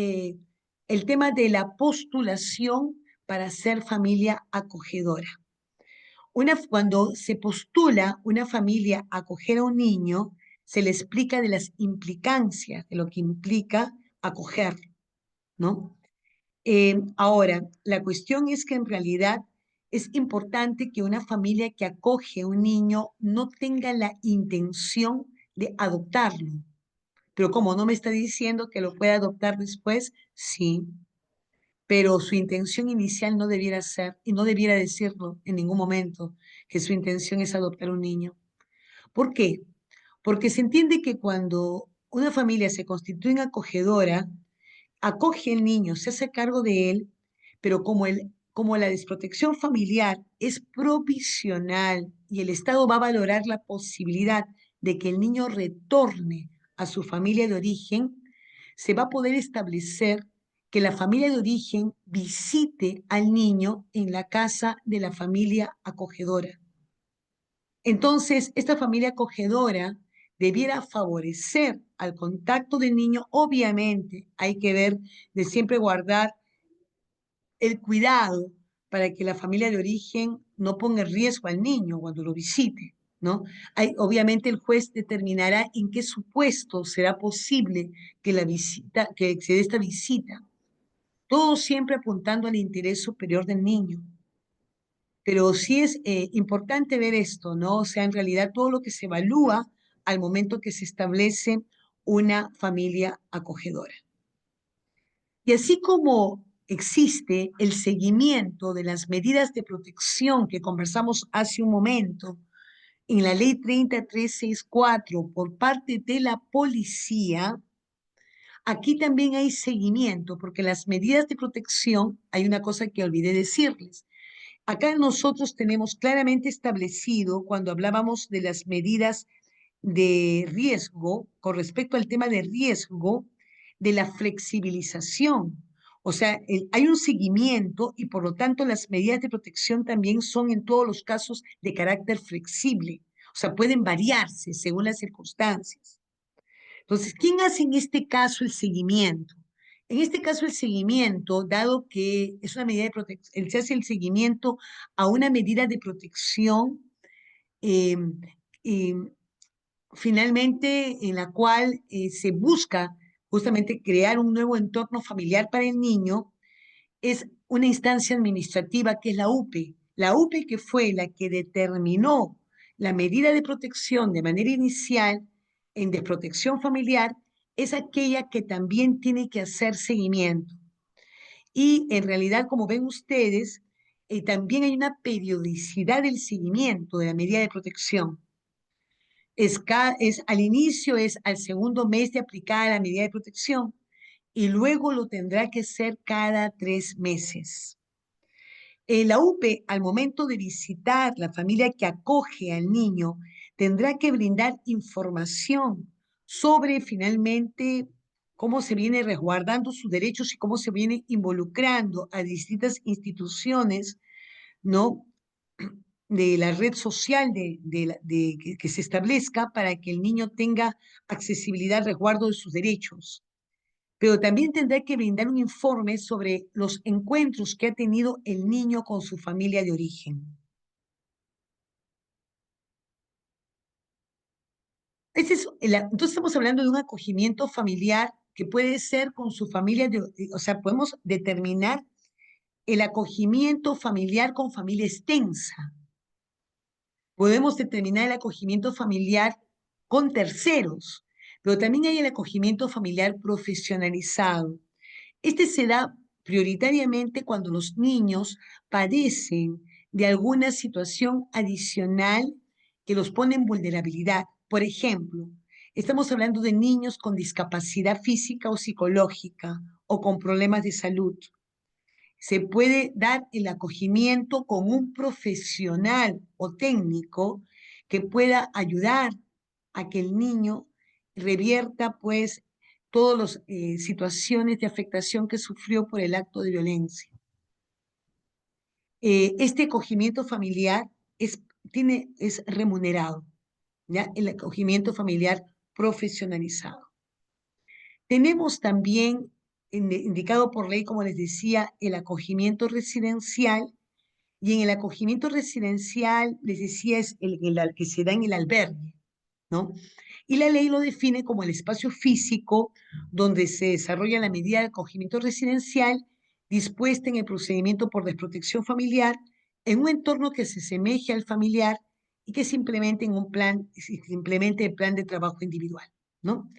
el tema de la postulación para ser familia acogedora. Cuando se postula una familia a acoger a un niño, se le explica de las implicancias, de lo que implica acoger, ¿no? Ahora, la cuestión es que en realidad es importante que una familia que acoge a un niño no tenga la intención de adoptarlo. Pero como no me está diciendo que lo puede adoptar después, sí. pero su intención inicial no debiera ser, y no debiera decirlo en ningún momento, que su intención es adoptar un niño. ¿Por qué? Porque se entiende que cuando una familia se constituye acogedora, acoge al niño, se hace cargo de él, pero como la desprotección familiar es provisional y el Estado va a valorar la posibilidad de que el niño retorne a su familia de origen, se va a poder establecer que la familia de origen visite al niño en la casa de la familia acogedora. Entonces, esta familia acogedora debiera favorecer al contacto del niño. Obviamente, hay que ver de siempre guardar el cuidado para que la familia de origen no ponga en riesgo al niño cuando lo visite, ¿no? Obviamente el juez determinará en qué supuesto será posible que que se dé esta visita. Todo siempre apuntando al interés superior del niño. Pero sí es importante ver esto, ¿no? O sea, en realidad todo lo que se evalúa al momento que se establece una familia acogedora. Y así como existe el seguimiento de las medidas de protección que conversamos hace un momento en la ley 30364 por parte de la policía, aquí también hay seguimiento, porque las medidas de protección, hay una cosa que olvidé decirles. Acá nosotros tenemos claramente establecido, cuando hablábamos de las medidas de riesgo, con respecto al tema de riesgo, de la flexibilización. O sea, hay un seguimiento y por lo tanto las medidas de protección también son en todos los casos de carácter flexible. O sea, pueden variarse según las circunstancias. Entonces, ¿quién hace en este caso el seguimiento? En este caso, el seguimiento, dado que es una medida de protección, se hace el seguimiento a una medida de protección, eh, eh, finalmente en la cual se busca justamente crear un nuevo entorno familiar para el niño, es una instancia administrativa que es la UPE. La UPE que fue la que determinó la medida de protección de manera inicial en desprotección familiar, es aquella que también tiene que hacer seguimiento. Y en realidad, como ven ustedes, también hay una periodicidad del seguimiento de la medida de protección. Al inicio es al segundo mes de aplicada la medida de protección y luego lo tendrá que ser cada 3 meses. La UPE, al momento de visitar la familia que acoge al niño, tendrá que brindar información sobre finalmente cómo se viene resguardando sus derechos y cómo se viene involucrando a distintas instituciones, ¿no? De la red social que se establezca para que el niño tenga accesibilidad al resguardo de sus derechos, pero también tendrá que brindar un informe sobre los encuentros que ha tenido el niño con su familia de origen. Entonces estamos hablando de un acogimiento familiar que puede ser con su familia, o sea, podemos determinar el acogimiento familiar con familia extensa. Podemos determinar el acogimiento familiar con terceros, pero también hay el acogimiento familiar profesionalizado. Este se da prioritariamente cuando los niños padecen de alguna situación adicional que los pone en vulnerabilidad. Por ejemplo, estamos hablando de niños con discapacidad física o psicológica o con problemas de salud. Se puede dar el acogimiento con un profesional o técnico que pueda ayudar a que el niño revierta pues todas las situaciones de afectación que sufrió por el acto de violencia. Este acogimiento familiar es remunerado, ¿ya? El acogimiento familiar profesionalizado. Tenemos también, indicado por ley, como les decía, el acogimiento residencial, y en el acogimiento residencial, les decía, es el que se da en el albergue, ¿no? Y la ley lo define como el espacio físico donde se desarrolla la medida de acogimiento residencial dispuesta en el procedimiento por desprotección familiar en un entorno que se asemeje al familiar y que se implemente el plan de trabajo individual, ¿no?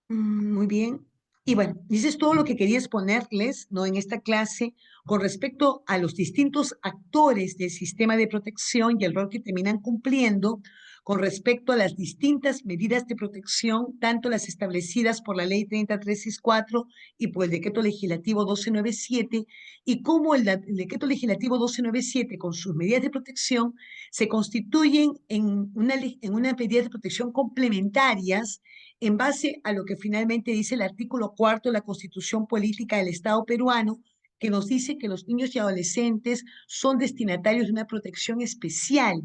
Muy bien. Y bueno, eso es todo lo que quería exponerles, ¿no? En esta clase con respecto a los distintos actores del sistema de protección y el rol que terminan cumpliendo con respecto a las distintas medidas de protección, tanto las establecidas por la Ley 30364 y por el Decreto Legislativo 1297, y cómo el Decreto Legislativo 1297 con sus medidas de protección se constituyen en unas medidas de protección complementarias en base a lo que finalmente dice el artículo cuarto de la Constitución Política del Estado peruano, que nos dice que los niños y adolescentes son destinatarios de una protección especial.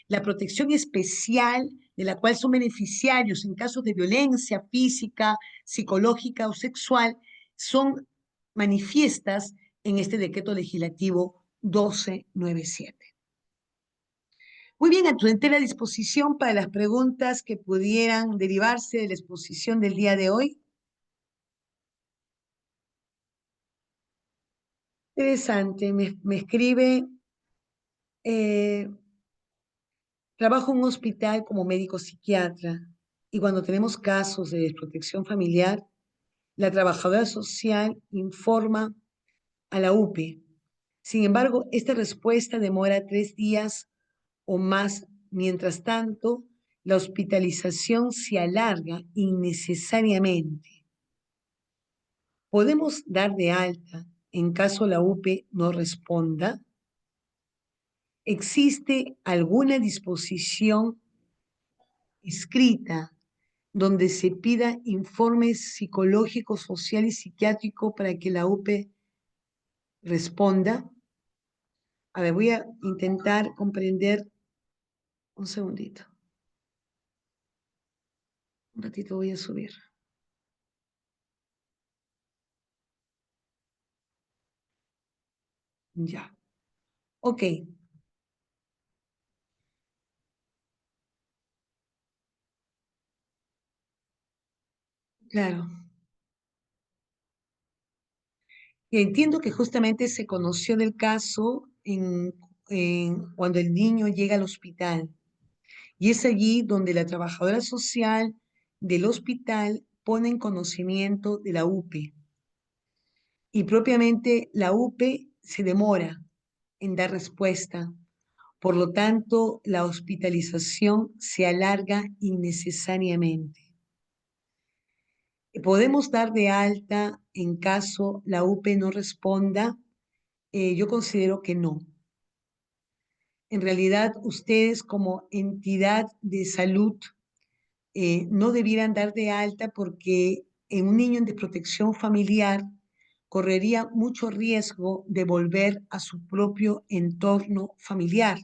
La protección especial de la cual son beneficiarios en casos de violencia física, psicológica o sexual, son manifiestas en este decreto legislativo 1297. Muy bien, a tu entera disposición para las preguntas que pudieran derivarse de la exposición del día de hoy. Interesante, me escribe, eh, trabajo en un hospital como médico psiquiatra y cuando tenemos casos de desprotección familiar, la trabajadora social informa a la UPE. Sin embargo, esta respuesta demora 3 días o más. Mientras tanto, la hospitalización se alarga innecesariamente. ¿Podemos dar de alta en caso la UPE no responda? ¿Existe alguna disposición escrita donde se pida informe psicológico, social y psiquiátrico para que la UPE responda? A ver, voy a intentar comprender un segundito. Un ratito voy a subir. Ya. Ok, claro. Y entiendo que justamente se conoció del caso cuando el niño llega al hospital. Y es allí donde la trabajadora social del hospital pone en conocimiento de la UPE. Y propiamente la UPE se demora en dar respuesta. Por lo tanto, la hospitalización se alarga innecesariamente. ¿Podemos dar de alta en caso la UPE no responda? Yo considero que no. En realidad, ustedes como entidad de salud no debieran dar de alta porque en un niño en desprotección familiar correría mucho riesgo de volver a su propio entorno familiar.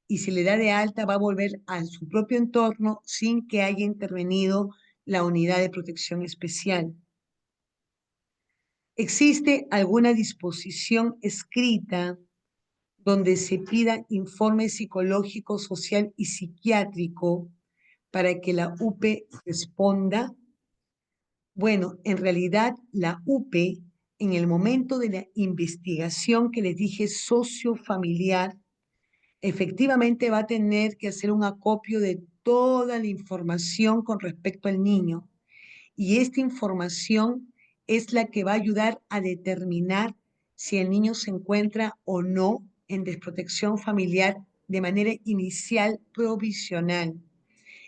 Y si le da de alta, va a volver a su propio entorno sin que haya intervenido la unidad de protección especial. ¿Existe alguna disposición escrita donde se pida informe psicológico, social y psiquiátrico para que la UPE responda? Bueno, en realidad la UPE, en el momento de la investigación que les dije sociofamiliar, efectivamente va a tener que hacer un acopio de toda la información con respecto al niño. Y esta información es la que va a ayudar a determinar si el niño se encuentra o no en desprotección familiar de manera inicial provisional.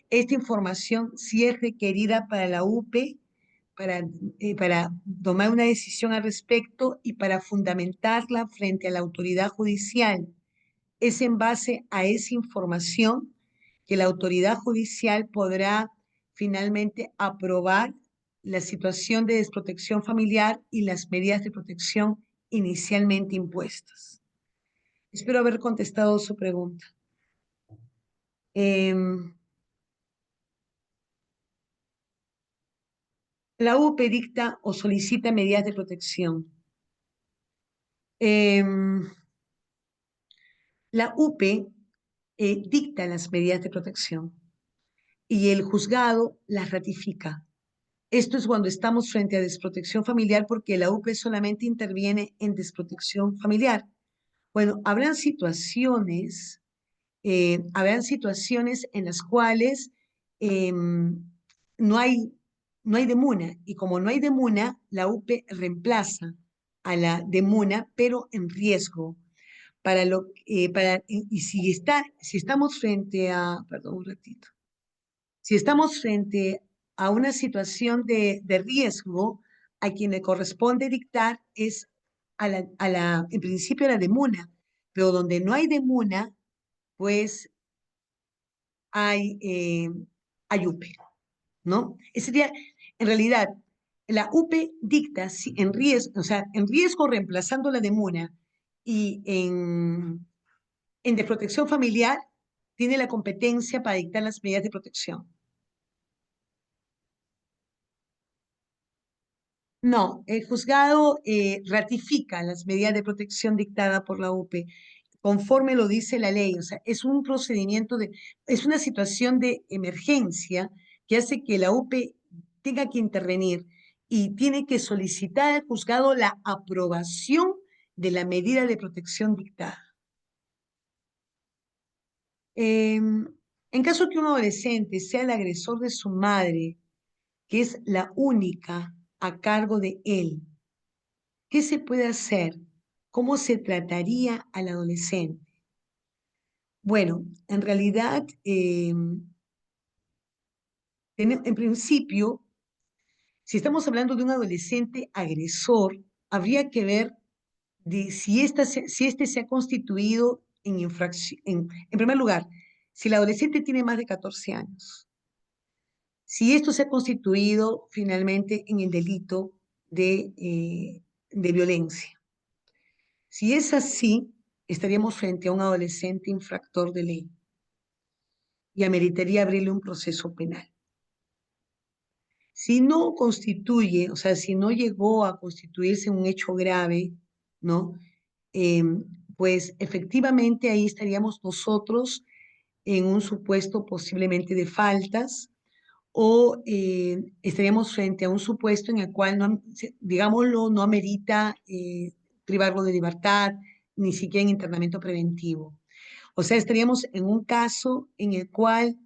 Esta información sí es requerida para la UPE para tomar una decisión al respecto y para fundamentarla frente a la autoridad judicial. Es en base a esa información que la autoridad judicial podrá finalmente aprobar la situación de desprotección familiar y las medidas de protección inicialmente impuestas. Espero haber contestado su pregunta. La UPE dicta o solicita medidas de protección. La UPE dicta las medidas de protección y el juzgado las ratifica. Esto es cuando estamos frente a desprotección familiar porque la UPE solamente interviene en desprotección familiar. Bueno, habrán situaciones en las cuales no hay no hay demuna, y como no hay demuna, la UP reemplaza a la demuna, pero en riesgo. Y si estamos frente a, perdón un ratito, si estamos frente a una situación de riesgo, a quien le corresponde dictar es en principio a la demuna, pero donde no hay demuna, pues hay, hay UP, ¿no? Ese sería, en realidad, la UP dicta si en riesgo, o sea, en riesgo reemplazando la demuna y en desprotección familiar tiene la competencia para dictar las medidas de protección. No, el juzgado ratifica las medidas de protección dictadas por la UP conforme lo dice la ley. O sea, es un procedimiento es una situación de emergencia que hace que la UP tenga que intervenir y tiene que solicitar al juzgado la aprobación de la medida de protección dictada. En caso que un adolescente sea el agresor de su madre, que es la única a cargo de él, ¿qué se puede hacer? ¿Cómo se trataría al adolescente? Bueno, en realidad, en principio, si estamos hablando de un adolescente agresor, habría que ver de si este se ha constituido en infracción. En primer lugar, si el adolescente tiene más de 14 años, si esto se ha constituido finalmente en el delito de violencia. Si es así, estaríamos frente a un adolescente infractor de ley y ameritaría abrirle un proceso penal. Si no constituye, o sea, si no llegó a constituirse un hecho grave, ¿no? Pues efectivamente ahí estaríamos nosotros en un supuesto posiblemente de faltas o estaríamos frente a un supuesto en el cual, no, digámoslo, no amerita privarlo de libertad, ni siquiera en internamiento preventivo. O sea, estaríamos en un caso en el cual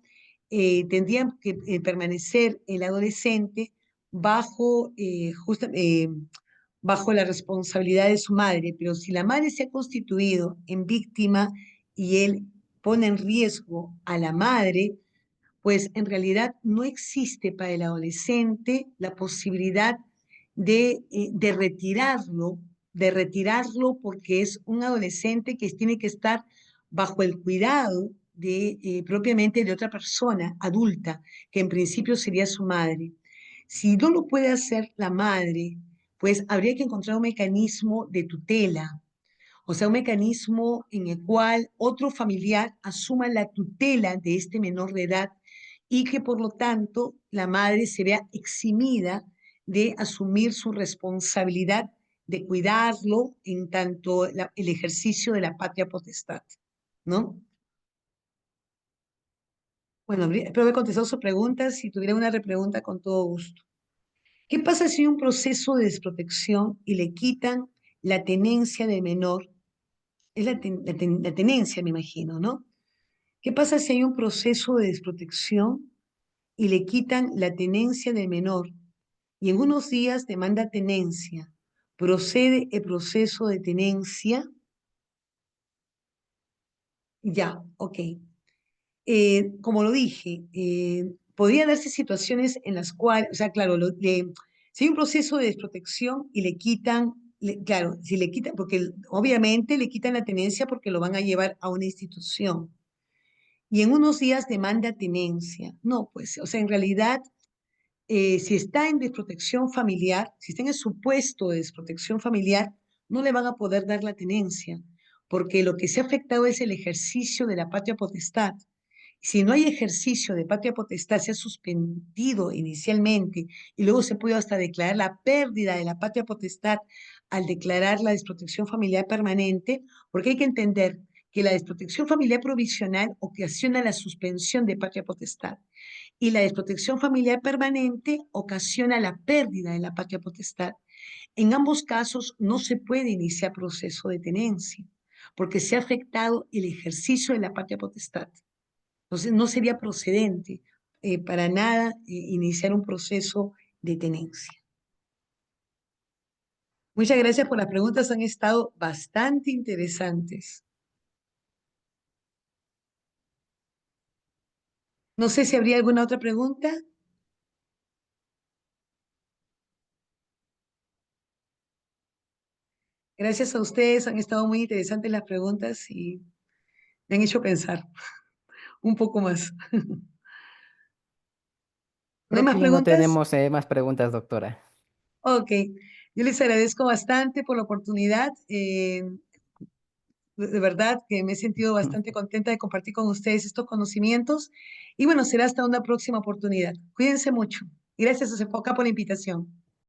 tendría que permanecer el adolescente bajo, bajo la responsabilidad de su madre, pero si la madre se ha constituido en víctima y él pone en riesgo a la madre, pues en realidad no existe para el adolescente la posibilidad de retirarlo porque es un adolescente que tiene que estar bajo el cuidado propiamente de otra persona adulta, que en principio sería su madre. Si no lo puede hacer la madre, pues habría que encontrar un mecanismo de tutela, o sea, un mecanismo en el cual otro familiar asuma la tutela de este menor de edad y que por lo tanto la madre se vea eximida de asumir su responsabilidad de cuidarlo en tanto el ejercicio de la patria potestad, ¿no? Bueno, espero haber contestado su pregunta. Si tuviera una repregunta, con todo gusto. ¿Qué pasa si hay un proceso de desprotección y le quitan la tenencia del menor? Es la tenencia, me imagino, ¿no? ¿Qué pasa si hay un proceso de desprotección y le quitan la tenencia del menor y en unos días demanda tenencia? ¿Procede el proceso de tenencia? Ya, ok. Como lo dije, podría darse situaciones en las cuales, o sea, claro, si hay un proceso de desprotección y le quitan, claro, si le quitan, porque obviamente le quitan la tenencia porque lo van a llevar a una institución. Y en unos días demanda tenencia. No, pues, o sea, en realidad, si está en desprotección familiar, si está en el supuesto de desprotección familiar, no le van a poder dar la tenencia, porque lo que se ha afectado es el ejercicio de la patria potestad. Si no hay ejercicio de patria potestad, se ha suspendido inicialmente y luego se puede hasta declarar la pérdida de la patria potestad al declarar la desprotección familiar permanente, porque hay que entender que la desprotección familiar provisional ocasiona la suspensión de patria potestad y la desprotección familiar permanente ocasiona la pérdida de la patria potestad. En ambos casos no se puede iniciar proceso de tenencia porque se ha afectado el ejercicio de la patria potestad. Entonces, no sería procedente para nada iniciar un proceso de tenencia. Muchas gracias por las preguntas, han estado bastante interesantes. No sé si habría alguna otra pregunta. Gracias a ustedes, han estado muy interesantes las preguntas y me han hecho pensar un poco más. ¿No hay Creo más que ya no preguntas? tenemos más preguntas, doctora. Ok, yo les agradezco bastante por la oportunidad. De verdad que me he sentido bastante contenta de compartir con ustedes estos conocimientos. Y bueno, será hasta una próxima oportunidad. Cuídense mucho. Gracias a Sofoca por la invitación.